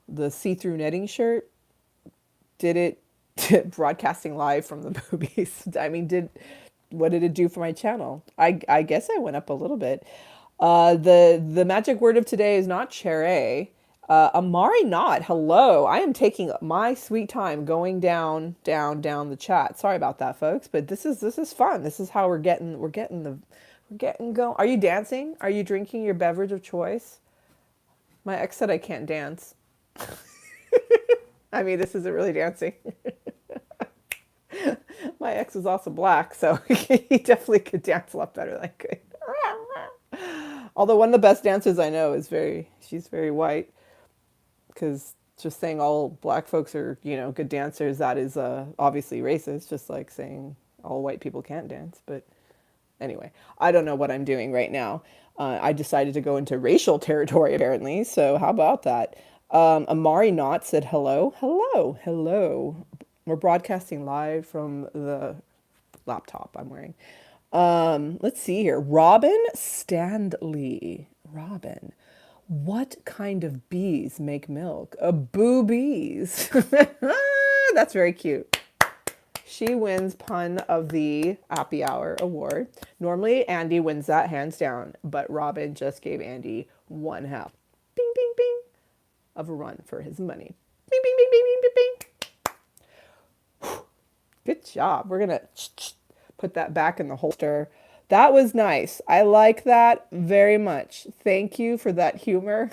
the see-through netting shirt, did it broadcasting live from the boobies. I mean, what did it do for my channel? I guess I went up a little bit. The magic word of today is not cherry. Amari Knott, hello. I am taking my sweet time going down the chat. Sorry about that, folks, but this is fun. This is how we're getting going. Are you dancing? Are you drinking your beverage of choice? My ex said I can't dance. I mean, this isn't really dancing. My ex is also black, so he definitely could dance a lot better than I could. Although one of the best dancers I know is she's very white. Because just saying all black folks are, good dancers, that is obviously racist, just like saying all white people can't dance. But anyway, I don't know what I'm doing right now. I decided to go into racial territory, apparently, so how about that? Amari Knott said hello. Hello. Hello. We're broadcasting live from the laptop I'm wearing. Let's see here. Robin Standley. Robin. What kind of bees make milk? Boobies. That's very cute. She wins Pun of the Happy Hour award. Normally, Andy wins that hands down, but Robin just gave Andy 1/2. Bing, bing, bing. Of a run for his money. Bing, bing, bing, bing, bing, bing, bing. Good job. We're going to put that back in the holster. That was nice. I like that very much. Thank you for that humor.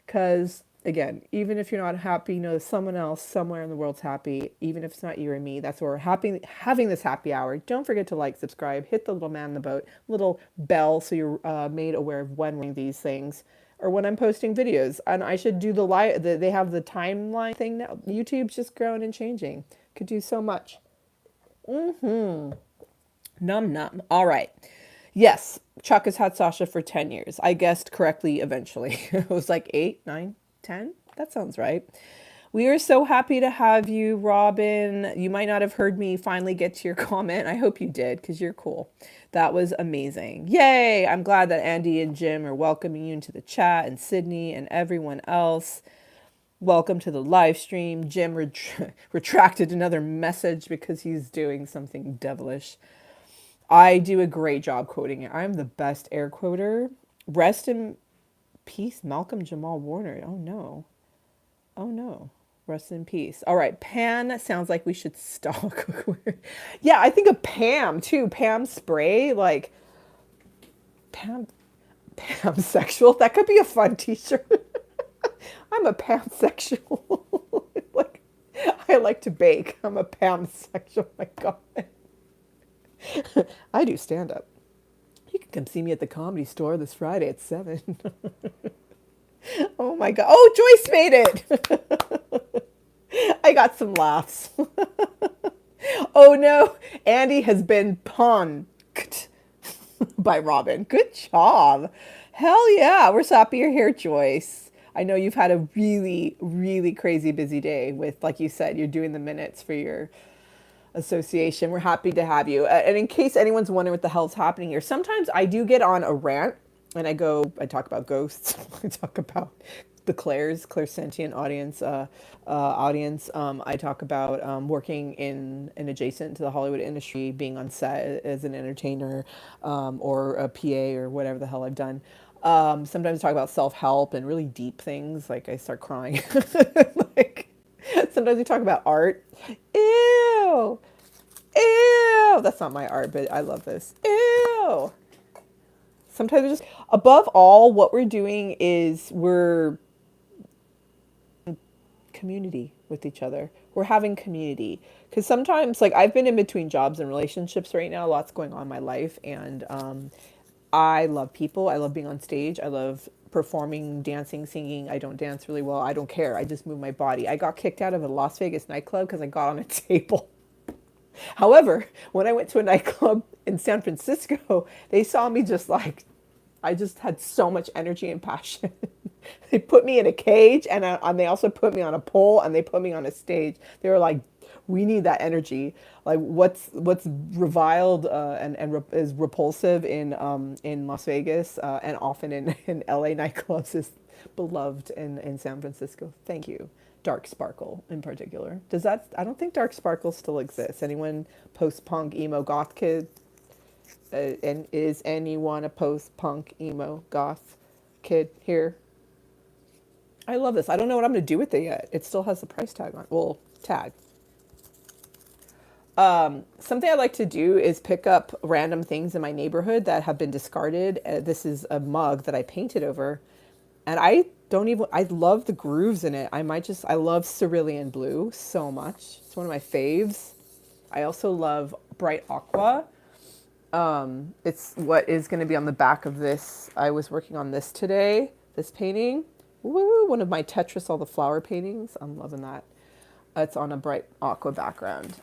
Because, again, even if you're not happy, someone else somewhere in the world's happy. Even if it's not you or me, that's why we're having this happy hour. Don't forget to like, subscribe, hit the little man in the boat, little bell so you're made aware of when we're doing these things or when I'm posting videos. And I should do they have the timeline thing now. YouTube's just growing and changing. Could do so much. Num num. All right. Yes, Chuck has had Sasha for 10 years. I guessed correctly eventually. It was like 8, 9, 10. That sounds right. We are so happy to have you, Robin. You might not have heard me finally get to your comment. I hope you did, because you're cool. That was amazing. Yay! I'm glad that Andy and Jim are welcoming you into the chat, and Sydney and everyone else. Welcome to the live stream. Jim retracted another message because he's doing something devilish. I do a great job quoting it. I'm the best air quoter. Rest in peace, Malcolm Jamal Warner. Oh no. Oh no. Rest in peace. All right. Pan sounds like we should stalk. Yeah, I think of Pam too. Pam Spray. Like Pam sexual. That could be a fun t-shirt. I'm a pansexual. Like, I like to bake. I'm a pansexual. Oh my God. I do stand-up. You can come see me at the Comedy Store this Friday at 7. Oh my God. Oh, Joyce made it. I got some laughs. Oh no. Andy has been punked by Robin. Good job. Hell yeah. We're so happy you're here, Joyce. I know you've had a really, really crazy busy day with, like you said, you're doing the minutes for your association. We're happy to have you. And in case anyone's wondering what the hell's happening here, sometimes I do get on a rant and I talk about ghosts. I talk about the clairsentient audience. I talk about working in adjacent to the Hollywood industry, being on set as an entertainer or a PA or whatever the hell I've done. Sometimes I talk about self-help and really deep things, like I start crying. Like, sometimes we talk about art. Ew. Ew. That's not my art, but I love this. Ew. Sometimes we just, above all, what we're doing is we're community with each other. We're having community. Because sometimes, like, I've been in between jobs and relationships right now. Lots going on in my life. And I love people. I love being on stage. I love performing, dancing, singing. I don't dance really well. I don't care. I just move my body. I got kicked out of a Las Vegas nightclub because I got on a table. However, when I went to a nightclub in San Francisco, they saw me just like, I just had so much energy and passion. They put me in a cage, and they also put me on a pole, and they put me on a stage. They were like, we need that energy. Like what's reviled is repulsive in Las Vegas and often in LA nightclubs is beloved in San Francisco. Thank you. Dark Sparkle in particular. Does that, I don't think Dark Sparkle still exists. Anyone post-punk emo goth kid? And is anyone a post-punk emo goth kid here? I love this. I don't know what I'm going to do with it yet. It still has the price tag on. Well, tag. Something I like to do is pick up random things in my neighborhood that have been discarded. This is a mug that I painted over, and I love the grooves in it. I love cerulean blue so much. It's one of my faves. I also love bright aqua. It's what is going to be on the back of this. I was working on this today, this painting. Woo, one of my Tetris All the Flower paintings. I'm loving that. It's on a bright aqua background.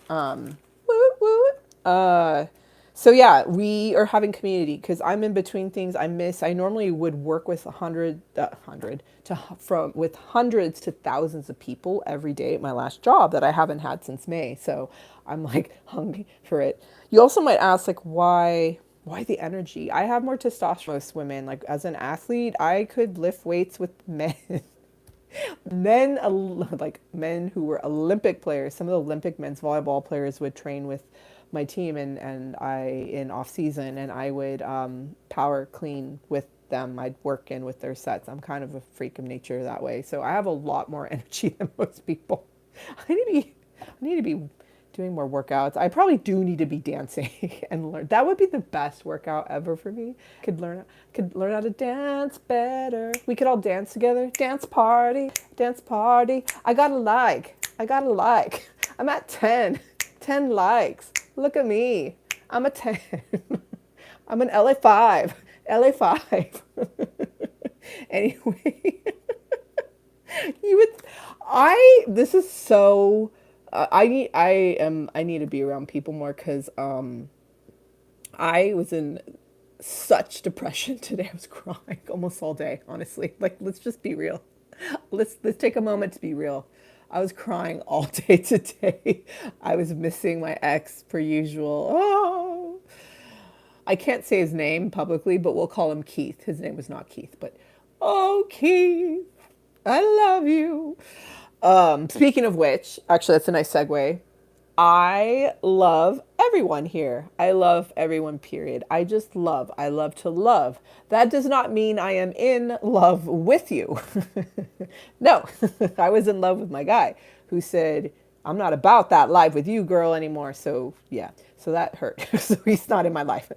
So yeah, we are having community because I'm in between things. I normally would work with with hundreds to thousands of people every day at my last job that I haven't had since May. So I'm like hungry for it. You also might ask, like, why the energy? I have more testosterone than most women. Like, as an athlete, I could lift weights with men. Men who were Olympic players. Some of the Olympic men's volleyball players would train with my team and I in off season, and I would power clean with them. I'd work in with their sets. I'm kind of a freak of nature that way. So I have a lot more energy than most people. I need to be doing more workouts. I probably do need to be dancing and learn. That would be the best workout ever for me. Could learn how to dance better. We could all dance together. Dance party. I got a like. I'm at 10 likes. Look at me. I'm a 10. I'm an LA5. Anyway, this is so, I need to be around people more because I was in such depression today. I was crying almost all day, honestly. Like, let's just be real. Let's take a moment to be real. I was crying all day today. I was missing my ex per usual. Oh, I can't say his name publicly, but we'll call him Keith. His name was not Keith, but oh, Keith, I love you. Speaking of which, actually, that's a nice segue. I love everyone here. I love everyone, period. I love to love. That does not mean I am in love with you. No, I was in love with my guy who said, I'm not about that life with you, girl, anymore. So yeah, so that hurt. So he's not in my life,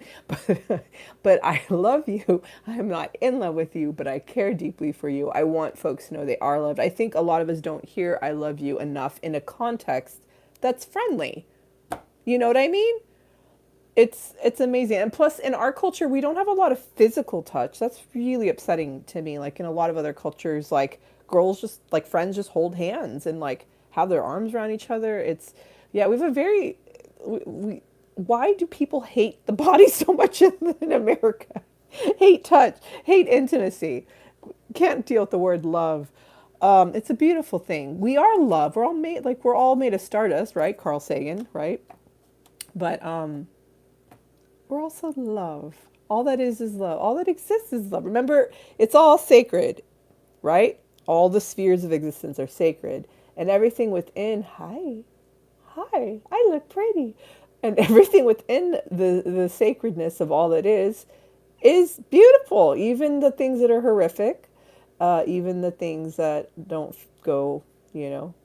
but I love you. I'm not in love with you, but I care deeply for you. I want folks to know they are loved. I think a lot of us don't hear I love you enough in a context that's friendly. You know what I mean? It's amazing. And plus, in our culture, we don't have a lot of physical touch. That's really upsetting to me. Like, in a lot of other cultures, like, girls just, like, friends just hold hands and, like, have their arms around each other. We have a very, why do people hate the body so much in America? Hate touch, hate intimacy. Can't deal with the word love. It's a beautiful thing. We are love. We're all made of stardust, right? Carl Sagan, right? But we're also love. All that is love. All that exists is love. Remember, it's all sacred, right? All the spheres of existence are sacred. And everything within, hi, I look pretty. And everything within the sacredness of all that is beautiful. Even the things that are horrific, even the things that don't go,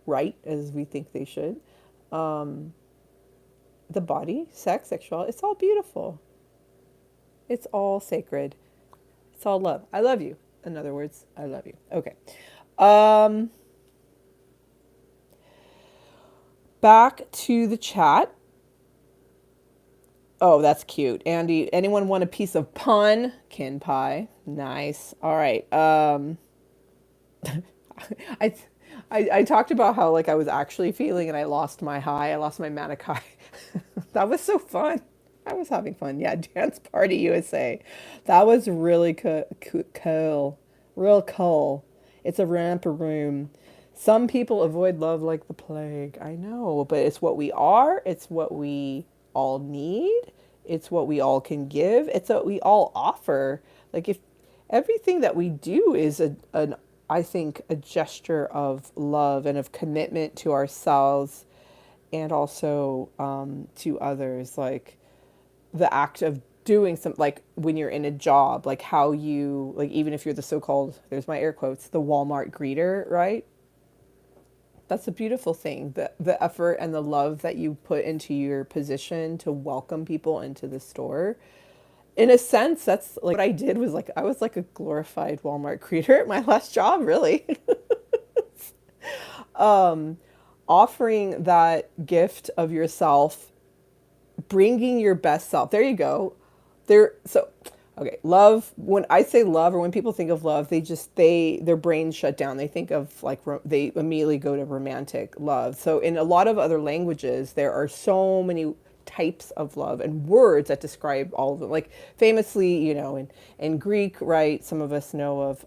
right as we think they should. The body, sex, sexuality, it's all beautiful. It's all sacred. It's all love. I love you. In other words, I love you. Okay. back to the chat. Oh, that's cute. Andy, anyone want a piece of pumpkin pie? Nice. All right. I, I talked about how like I was actually feeling and I lost my high. I lost my manic high. That was so fun. I was having fun. Yeah, Dance Party USA. That was really cool. Real cool. It's a ramper room. Some people avoid love like the plague. I know, but it's what we are. It's what we all need. It's what we all can give. It's what we all offer. Like if everything that we do is an I think a gesture of love and of commitment to ourselves and also to others. Like the act of doing some, like when you're in a job, like how you, like even if you're the so-called, there's my air quotes, the Walmart greeter, right? That's a beautiful thing. The effort and the love that you put into your position to welcome people into the store. In a sense, that's like what I did was like I was like a glorified Walmart greeter at my last job, really. Offering that gift of yourself, bringing your best self. There you go. So okay, love, when I say love or when people think of love, their brains shut down. They think of like they immediately go to romantic love. So in a lot of other languages there are so many types of love and words that describe all of them. Like famously, in Greek, right, some of us know of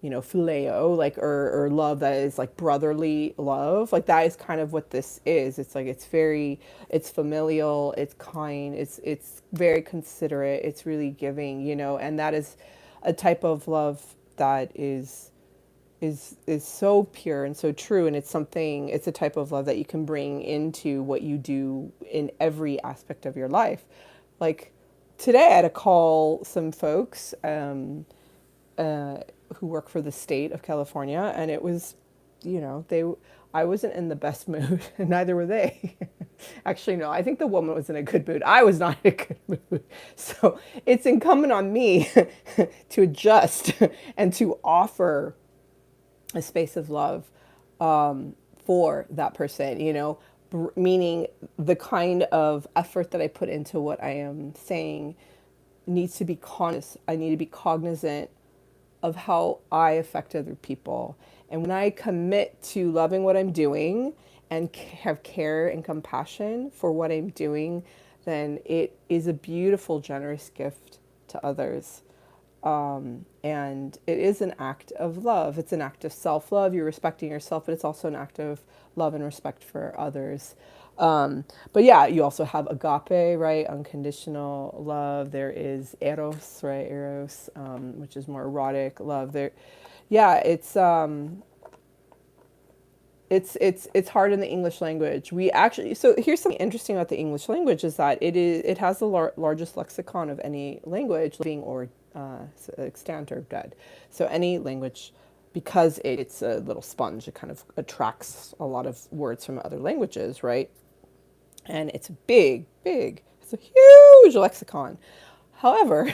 phileo, like or love that is like brotherly love. Like that is kind of what this is. It's like it's familial, it's kind, it's very considerate, it's really giving, and that is a type of love that is so pure and so true, and it's a type of love that you can bring into what you do in every aspect of your life. Like today I had to call some folks who work for the state of California, and it was, I wasn't in the best mood, and neither were they. Actually, no, I think the woman was in a good mood. I was not in a good mood. So it's incumbent on me to adjust and to offer a space of love for that person, meaning the kind of effort that I put into what I am saying needs to be conscious. I need to be cognizant of how I affect other people. And when I commit to loving what I'm doing and have care and compassion for what I'm doing, then it is a beautiful, generous gift to others. And it is an act of love. It's an act of self-love. You're respecting yourself, but it's also an act of love and respect for others. But yeah, you also have agape, right? Unconditional love. There is eros, right? Eros, which is more erotic love. Yeah, it's hard in the English language. So here's something interesting about the English language is that it has the largest lexicon of any language, living or extant or dead. So any language, because it's a little sponge, it kind of attracts a lot of words from other languages, right? And it's it's a huge lexicon. However,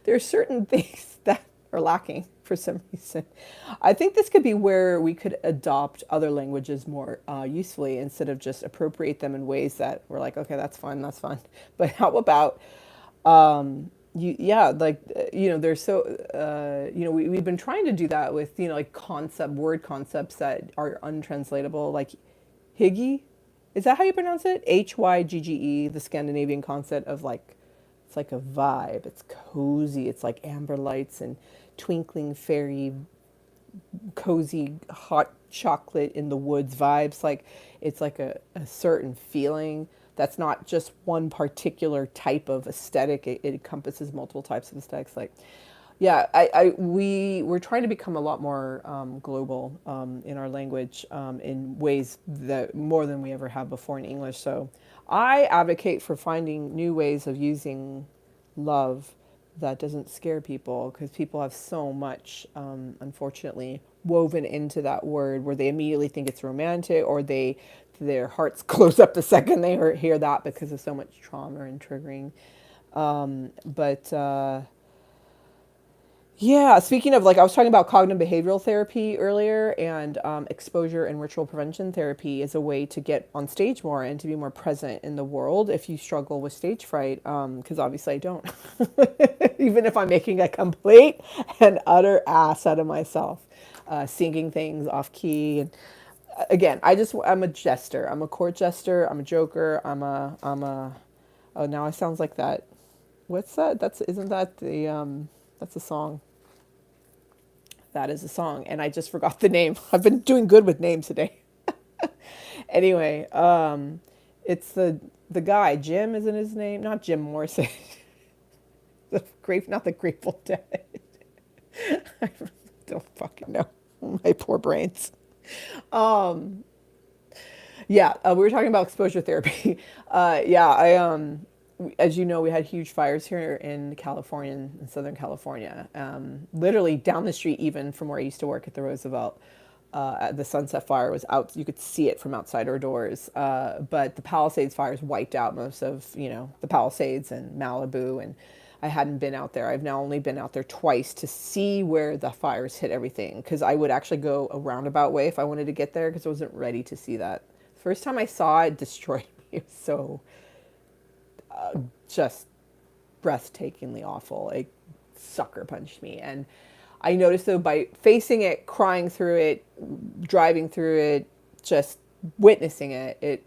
there are certain things that are lacking for some reason. I think this could be where we could adopt other languages more usefully instead of just appropriate them in ways that we're like, okay, that's fun. But how about, they're so, we've been trying to do that with, like word concepts that are untranslatable, like hygge. Is that how you pronounce it? Hygge, the Scandinavian concept of like, it's like a vibe. It's cozy. It's like amber lights and twinkling fairy, cozy hot chocolate in the woods vibes. Like it's like a certain feeling that's not just one particular type of aesthetic. It encompasses multiple types of aesthetics. Like, yeah, we're trying to become a lot more global in our language in ways that more than we ever have before in English. So I advocate for finding new ways of using love that doesn't scare people, because people have so much, unfortunately, woven into that word where they immediately think it's romantic, or their hearts close up the second they hear that because of so much trauma and triggering. Yeah, speaking of, like, I was talking about cognitive behavioral therapy earlier, and exposure and ritual prevention therapy is a way to get on stage more and to be more present in the world if you struggle with stage fright. Because obviously I don't, even if I'm making a complete and utter ass out of myself, singing things off key. And again, I'm a jester. I'm a court jester. I'm a joker. Oh, now I sounds like that. What's that? Isn't that that's a song. That is a song, and I just forgot the name. I've been doing good with names today. Anyway, it's the guy. Jim isn't his name? Not Jim Morrison. Not the Grateful Dead. I don't fucking know. My poor brains. Um, yeah, we were talking about exposure therapy. Yeah, as you know, we had huge fires here in California, in Southern California. Literally down the street, even from where I used to work at the Roosevelt. The Sunset Fire was out. You could see it from outside our doors. But the Palisades fires wiped out most of, the Palisades and Malibu. And I hadn't been out there. I've now only been out there twice to see where the fires hit everything. Because I would actually go a roundabout way if I wanted to get there, because I wasn't ready to see that. First time I saw it, destroyed me. It was so just breathtakingly awful. It sucker punched me. And I noticed, though, by facing it, crying through it, driving through it, just witnessing it,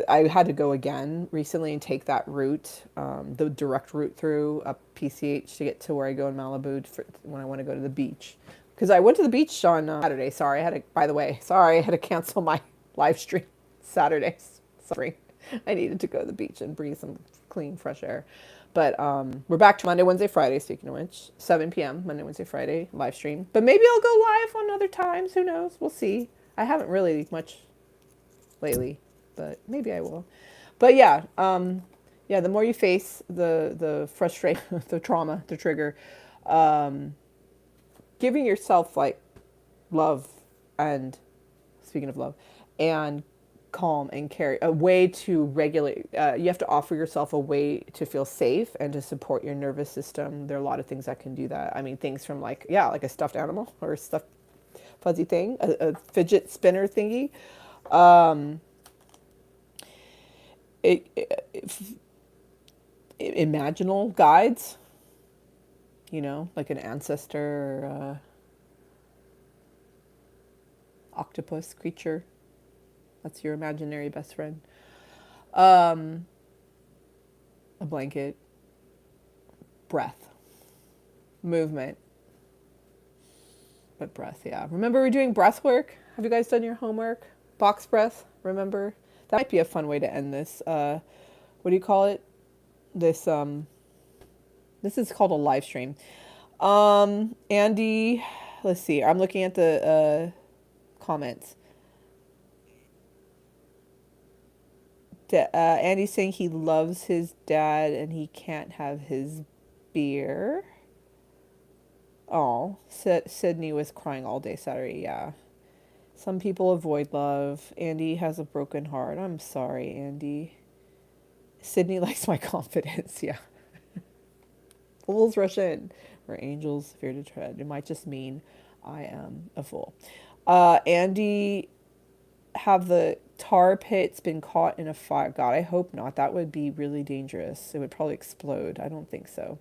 I had to go again recently and take that route, the direct route through up PCH to get to where I go in Malibu when I want to go to the beach. Because I went to the beach on Saturday. Sorry, I had to cancel my live stream Saturday. Sorry. I needed to go to the beach and breathe some clean, fresh air. But we're back to Monday, Wednesday, Friday, speaking of which. 7 p.m., Monday, Wednesday, Friday, live stream. But maybe I'll go live on other times. Who knows? We'll see. I haven't really much lately, but maybe I will. But yeah, the more you face the frustration, the trauma, the trigger, giving yourself, like, love and, speaking of love, and calm and care, a way to regulate. You have to offer yourself a way to feel safe and to support your nervous system. There are a lot of things that can do that. I mean, things from like a stuffed animal or a stuffed fuzzy thing, a fidget spinner thingy. Imaginal guides, like an ancestor or octopus creature. That's your imaginary best friend. A blanket. Breath. Movement. But breath, yeah. Remember we're doing breath work? Have you guys done your homework? Box breath, remember? That might be a fun way to end this. What do you call it? This is called a live stream. Andy, let's see. I'm looking at the comments. Andy's saying he loves his dad and he can't have his beer. Oh, Sydney was crying all day Saturday, yeah. Some people avoid love. Andy has a broken heart. I'm sorry, Andy. Sydney likes my confidence, yeah. Fools rush in where angels fear to tread. It might just mean I am a fool. Andy, have the tar pits been caught in a fire? God, I hope not. That would be really dangerous. It would probably explode. I don't think so.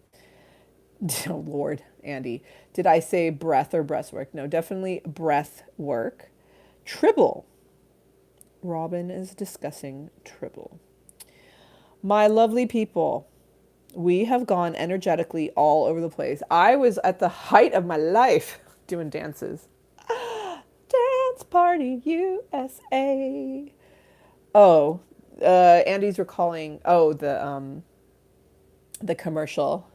Oh, Lord, Andy. Did I say breath or breastwork? No, definitely breath work. Tribble. Robin is discussing Tribble. My lovely people, we have gone energetically all over the place. I was at the height of my life doing dances. Dance Party USA. Oh, Andy's recalling, the commercial.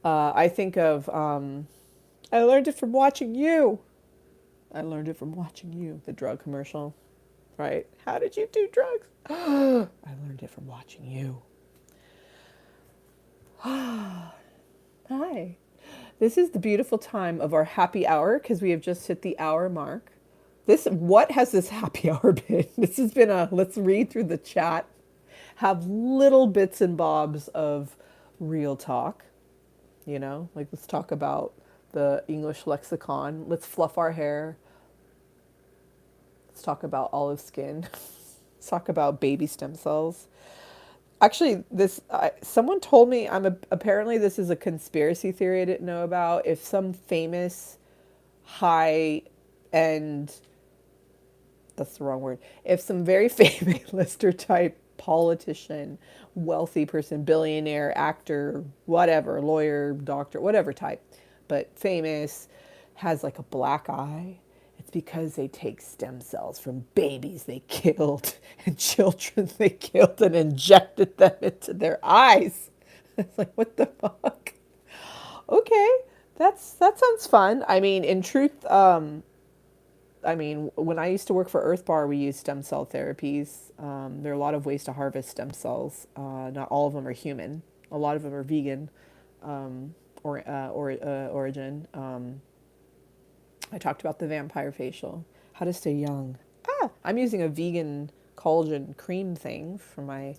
I think of, I learned it from watching you. I learned it from watching you. The drug commercial, right? How did you do drugs? I learned it from watching you. Hi. This is the beautiful time of our happy hour because we have just hit the hour mark. What has this happy hour been? This has been let's read through the chat, have little bits and bobs of real talk, like let's talk about the English lexicon. Let's fluff our hair. Let's talk about olive skin. Let's talk about baby stem cells. Actually, someone told me apparently this is a conspiracy theory I didn't know about. If some famous high end, that's the wrong word. If some very famous lister type politician, wealthy person, billionaire, actor, whatever, lawyer, doctor, whatever type, but famous, has like a black eye, it's because they take stem cells from babies they killed and children they killed and injected them into their eyes. It's like, what the fuck? Okay, that sounds fun. I mean, in truth, I mean, when I used to work for Earth Bar, we used stem cell therapies. There are a lot of ways to harvest stem cells. Not all of them are human. A lot of them are vegan origin. I talked about the vampire facial, how to stay young. I'm using a vegan collagen cream thing for my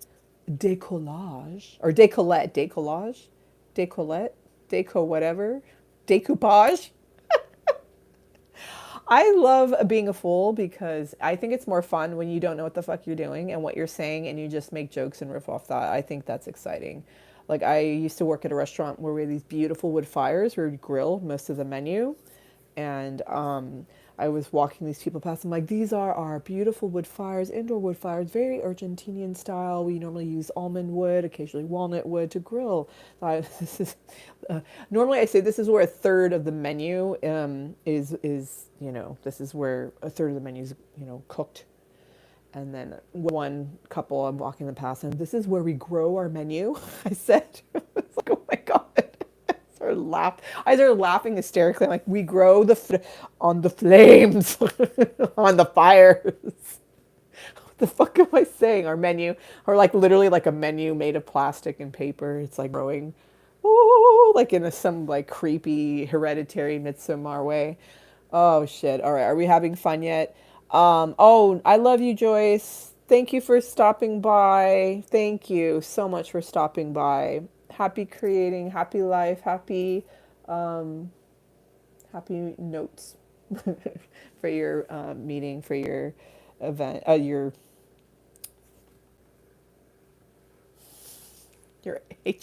décollage, or décollage, déco whatever, decoupage. I love being a fool because I think it's more fun when you don't know what the fuck you're doing and what you're saying and you just make jokes and riff off that. I think that's exciting. Like, I used to work at a restaurant where we had these beautiful wood fires where we'd grill most of the menu. And I was walking these people past. I'm like, these are our beautiful wood fires, indoor wood fires, very Argentinian style. We normally use almond wood, occasionally walnut wood to grill. Normally I say this is where a third of the menu is, you know, this is where a third of the menu is, you know, cooked. And then one couple, I'm walking them past, and this is where we grow our menu. I said, it's like, oh my God. I started laughing hysterically. I'm like, we grow on the flames, on the fires. What the fuck am I saying? Our menu, or like literally like a menu made of plastic and paper. It's like growing, ooh, like in some like creepy hereditary Midsommar way. Oh shit! All right, are we having fun yet? Oh, I love you, Joyce. Thank you for stopping by. Thank you so much for stopping by. Happy creating, happy life, happy notes for your meeting, for your event, your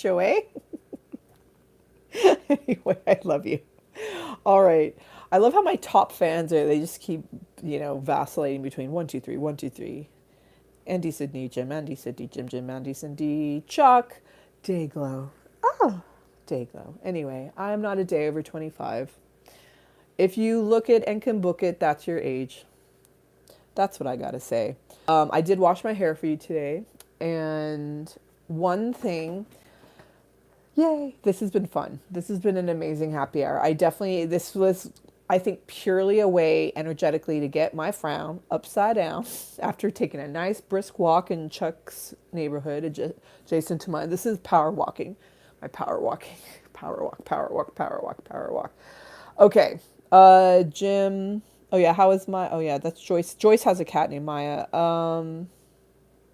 HOA. Anyway, I love you. All right. I love how my top fans are. They just keep, you know, vacillating between 1, 2, 3, 1, 2, 3. Andy, Sydney, Jim, Andy, Sydney, Jim, Jim, Andy, Cindy, Chuck. Dayglow. Oh, Dayglow. Anyway, I'm not a day over 25. If you look it and can book it, that's your age. That's what I gotta say. I did wash my hair for you today. And one thing, yay, this has been fun. This has been an amazing happy hour. This was, I think, purely a way energetically to get my frown upside down after taking a nice brisk walk in Chuck's neighborhood adjacent to mine. This is power walking. My power walking. Power walk, power walk, power walk, power walk. Okay. Jim. Oh yeah, how is my, oh yeah, that's Joyce. Joyce has a cat named Maya.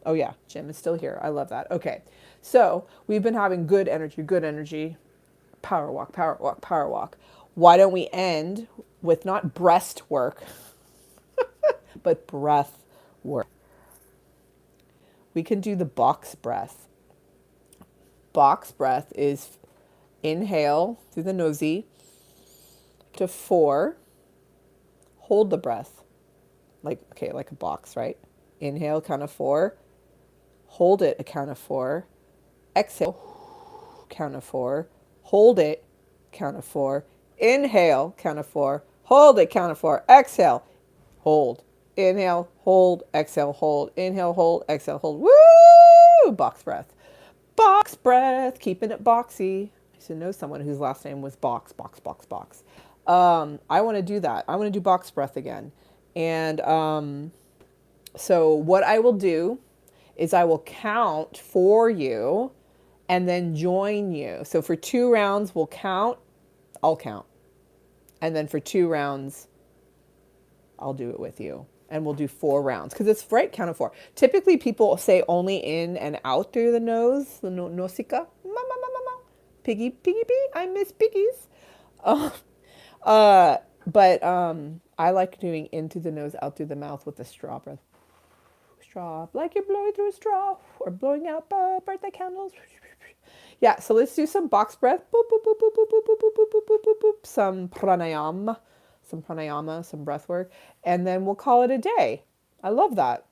Oh yeah, Jim is still here. I love that. Okay. So we've been having good energy. Power walk, power walk, power walk. Why don't we end with not breast work, but breath work? We can do the box breath. Box breath is inhale through the nosy to 4, hold the breath. Like a box, right? Inhale, count of 4, hold it, a count of 4, exhale, count of 4, hold it, count of 4, inhale, count of 4, hold it, count of 4, exhale, hold, inhale, hold, exhale, hold, inhale, hold, exhale, hold. Woo! Box breath. Box breath, keeping it boxy. I should know someone whose last name was Box. I want to do that. I want to do box breath again. And so what I will do is I will count for you and then join you. So for 2 rounds, we'll count. I'll count. And then for 2 rounds, I'll do it with you. And we'll do 4 rounds because it's right, count of 4. Typically, people say only in and out through the nose, the nosica. Piggy, piggy, piggy. I miss piggies. But I like doing in through the nose, out through the mouth with the straw breath. Straw, like you're blowing through a straw or blowing out birthday candles. Yeah, so let's do some box breath. Boop, boop, boop, boop, boop, boop, boop, boop, boop, boop, boop, boop. Some pranayama, some breath work, and then we'll call it a day. I love that.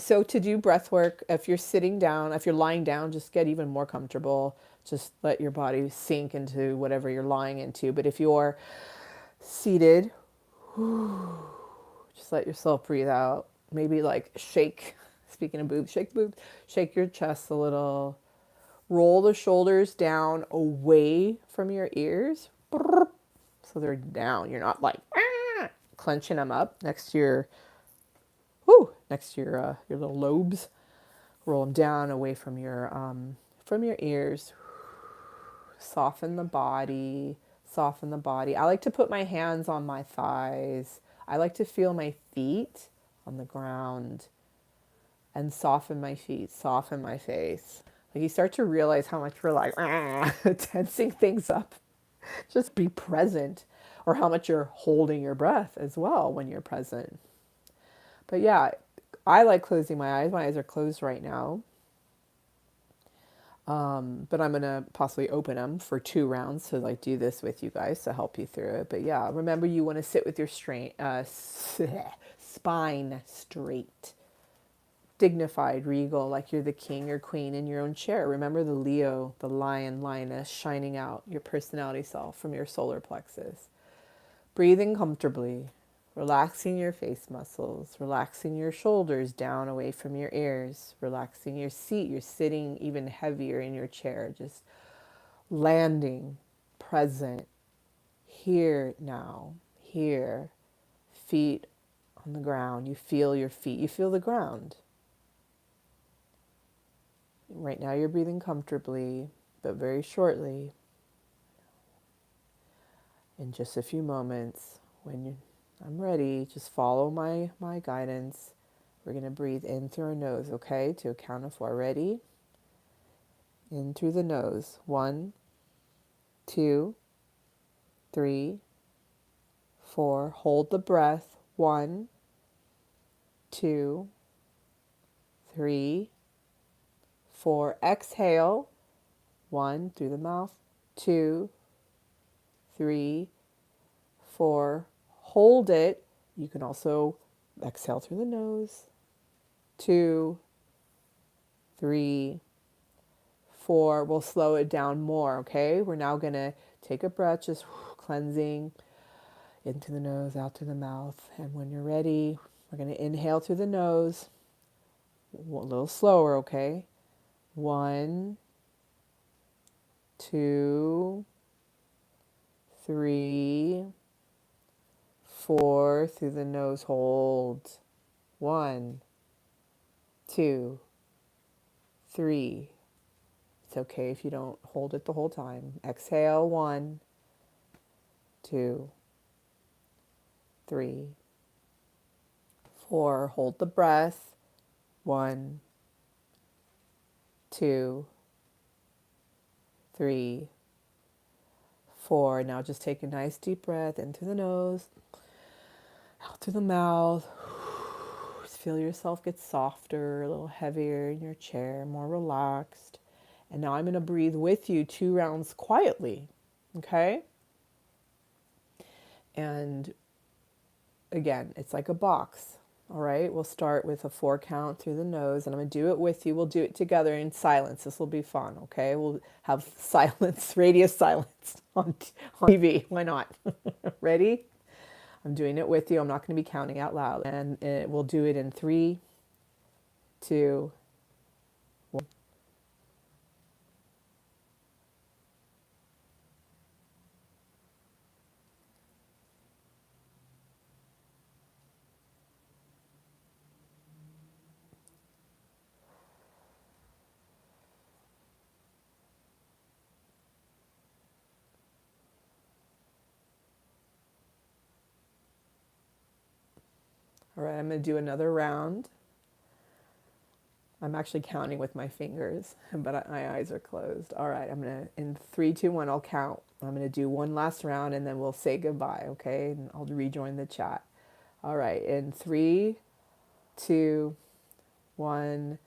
So to do breath work, if you're sitting down, if you're lying down, just get even more comfortable. Just let your body sink into whatever you're lying into. But if you're seated, just let yourself breathe out. Maybe like shake, speaking of boobs, shake the boobs, shake your chest a little. Roll the shoulders down away from your ears. So they're down. You're not like clenching them up next to your little lobes. Roll them down away from your ears. Soften the body. Soften the body. I like to put my hands on my thighs. I like to feel my feet on the ground and soften my feet, soften my face. Like you start to realize how much we're like tensing things up. Just be present, or how much you're holding your breath as well when you're present. But yeah, I like closing my eyes. My eyes are closed right now. But I'm going to possibly open them for 2 rounds to like do this with you guys to help you through it. But yeah, remember you want to sit with your spine straight, dignified, regal, like you're the king or queen in your own chair. Remember the Leo, the lion, lioness shining out, your personality self from your solar plexus. Breathing comfortably, relaxing your face muscles, relaxing your shoulders down away from your ears, relaxing your seat. You're sitting even heavier in your chair, just landing, present, here now, here, feet on the ground. You feel your feet, you feel the ground. Right now you're breathing comfortably, but very shortly, in just a few moments, when I'm ready, just follow my guidance. We're going to breathe in through our nose, okay? To a count of 4. Ready? In through the nose. 1, 2, 3, 4. Hold the breath. 1, 2, 3, 4. Exhale. 1 through the mouth. 2, 3, 4. Hold it. You can also exhale through the nose. 2, 3, 4. We'll slow it down more, okay? We're now going to take a breath, just cleansing into the nose, out through the mouth. And when you're ready, we're going to inhale through the nose. A little slower, okay? 1, 2, 3, 4. Through the nose, hold. 1, 2, 3. It's okay if you don't hold it the whole time. Exhale. 1, 2, 3, 4. Hold the breath. 1, 2, 3, 4. Now just take a nice deep breath in through the nose, out through the mouth. Just feel yourself get softer, a little heavier in your chair, more relaxed. And now I'm going to breathe with you 2 rounds quietly, okay? And again, it's like a box, all right? We'll start with a 4 count through the nose, and I'm going to do it with you. We'll do it together in silence. This will be fun, okay? We'll have silence, radio silence on TV. Why not? Ready? I'm doing it with you. I'm not going to be counting out loud. And we'll do it in 3, 2, 1. All right, I'm going to do another round. I'm actually counting with my fingers, but my eyes are closed. All right, I'm going to, in 3, 2, 1, I'll count. I'm going to do one last round and then we'll say goodbye, okay? And I'll rejoin the chat. All right, in 3, 2, 1.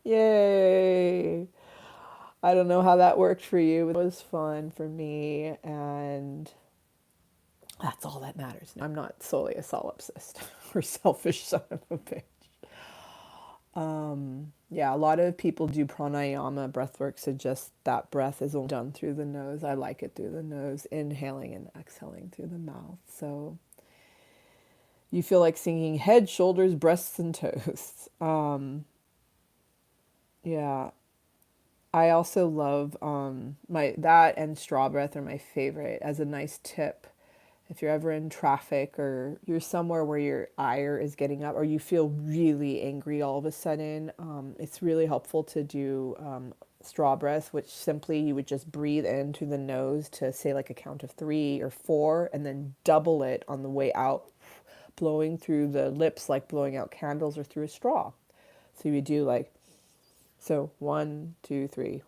Yay! I don't know how that worked for you. It was fun for me, and that's all that matters. I'm not solely a solipsist or selfish son of a bitch. Yeah, a lot of people do pranayama. Breathwork suggests that breath is only done through the nose. I like it through the nose, inhaling and exhaling through the mouth. So you feel like singing head, shoulders, breasts, and toes. Yeah, I also love my that and straw breath are my favorite as a nice tip. If you're ever in traffic or you're somewhere where your ire is getting up or you feel really angry all of a sudden, it's really helpful to do straw breath, which simply you would just breathe in through the nose to say like a count of 3 or 4 and then double it on the way out, blowing through the lips like blowing out candles or through a straw. So you would do like, so 1, 2, 3,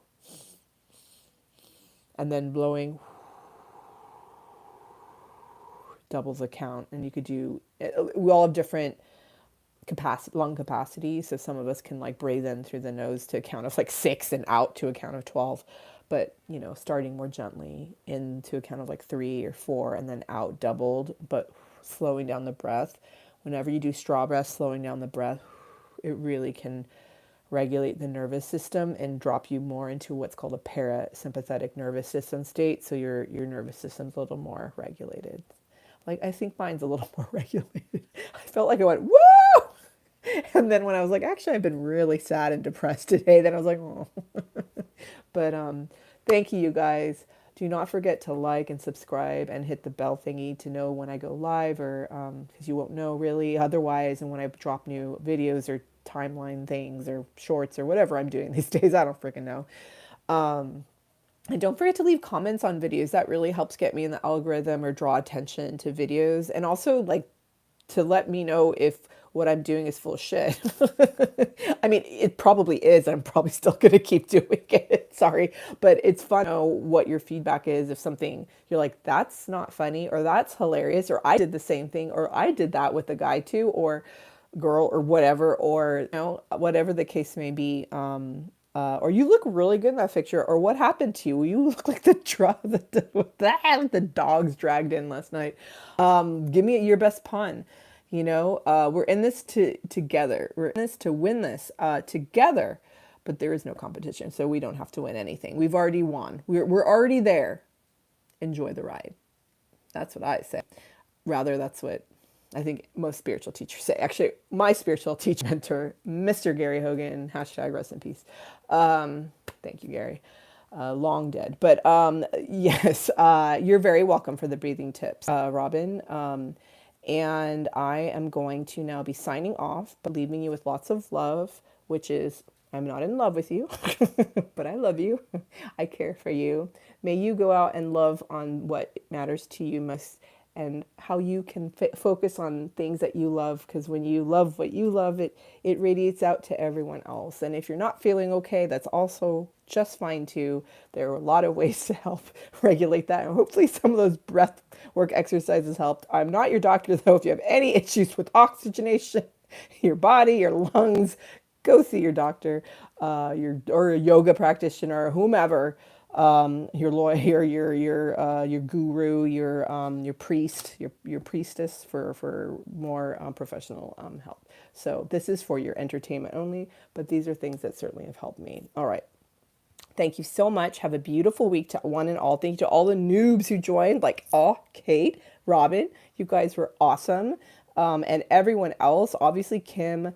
and then blowing doubles a count. And you could do, we all have different capacity, lung capacity. So some of us can like breathe in through the nose to a count of like 6 and out to a count of 12. But, you know, starting more gently into a count of like 3 or 4 and then out doubled, but slowing down the breath. Whenever you do straw breath, slowing down the breath, it really can regulate the nervous system and drop you more into what's called a parasympathetic nervous system state. So your nervous system's a little more regulated. Like, I think mine's a little more regulated. I felt like I went, woo! And then when I was like, actually, I've been really sad and depressed today, then I was like, oh. But thank you, you guys. Do not forget to like and subscribe and hit the bell thingy to know when I go live, or because you won't know really otherwise. And when I drop new videos or timeline things or shorts or whatever I'm doing these days, I don't freaking know. And don't forget to leave comments on videos. That really helps get me in the algorithm or draw attention to videos. And also like to let me know if what I'm doing is full of shit. I mean, it probably is. I'm probably still going to keep doing it. Sorry. But it's fun to know what your feedback is. If something you're like, that's not funny, or that's hilarious, or I did the same thing, or I did that with a guy too, or girl, or whatever, or, you know, whatever the case may be. Or you look really good in that picture, or what happened to you? You look like the dogs dragged in last night. Give me your best pun. You know, we're in this together. We're in this to win this together, but there is no competition, so we don't have to win anything. We've already won. We're already there. Enjoy the ride. That's what I say. Rather, that's what I think most spiritual teachers say. Actually, my spiritual teacher mentor, Mr. Gary Hogan, hashtag rest in peace. Thank you, Gary. Long dead. But yes, you're very welcome for the breathing tips, Robin. And I am going to now be signing off, but leaving you with lots of love, which is, I'm not in love with you, but I love you. I care for you. May you go out and love on what matters to you most, and how you can focus on things that you love, because when you love what you love, it radiates out to everyone else. And if you're not feeling okay, that's also just fine too. There are a lot of ways to help regulate that, and hopefully some of those breath work exercises helped. I'm not your doctor though. If you have any issues with oxygenation, your body, your lungs, go see your doctor, or a yoga practitioner, or whomever. Your lawyer, your guru, your priest, your priestess for more professional help. So this is for your entertainment only, but these are things that certainly have helped me. All right. Thank you so much. Have a beautiful week to one and all. Thank you to all the noobs who joined, like, oh, Kate, Robin, you guys were awesome. And everyone else, obviously Kim,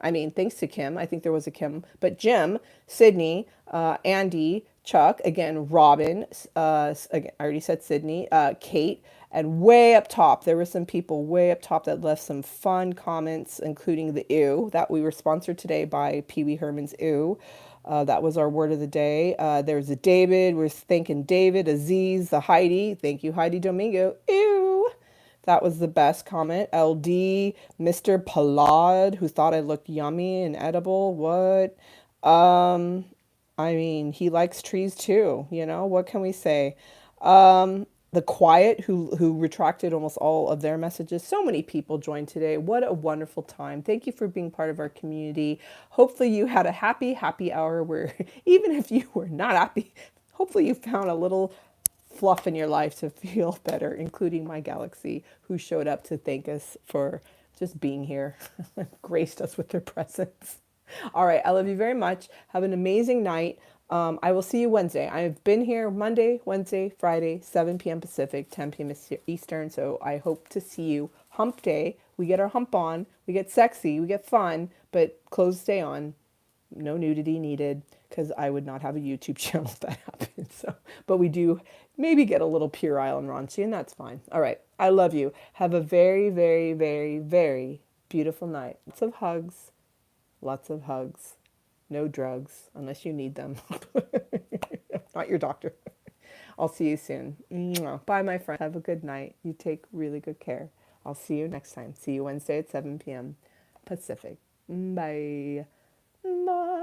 I mean, thanks to Kim, I think there was a Kim, but Jim, Sydney, Andy, Chuck, again, Robin, again, I already said Sydney, Kate, and way up top, there were some people way up top that left some fun comments, including the ew, that we were sponsored today by Pee Wee Herman's ew. That was our word of the day. There's a David, we're thanking David, Aziz, the Heidi, thank you, Heidi Domingo, ew. That was the best comment. LD, Mr. Palad, who thought I looked yummy and edible. What? Um, I mean, he likes trees too, you know? What can we say? The Quiet, who retracted almost all of their messages. So many people joined today. What a wonderful time. Thank you for being part of our community. Hopefully you had a happy hour where even if you were not happy, hopefully you found a little fluff in your life to feel better, including my galaxy, who showed up to thank us for just being here, graced us with their presence. All right, I love you very much. Have an amazing night. I will see you Wednesday. I've been here Monday, Wednesday, Friday, 7 p.m. Pacific, 10 p.m. Eastern. So I hope to see you. Hump day. We get our hump on. We get sexy. We get fun. But clothes stay on. No nudity needed, because I would not have a YouTube channel if that happened. So, but we do maybe get a little puerile and raunchy, and that's fine. All right. I love you. Have a very, very, very, very beautiful night. Lots of hugs. Lots of hugs. No drugs unless you need them. Not your doctor. I'll see you soon. Mwah. Bye, my friend. Have a good night. You take really good care. I'll see you next time. See you Wednesday at 7 p.m. Pacific. Bye. Bye.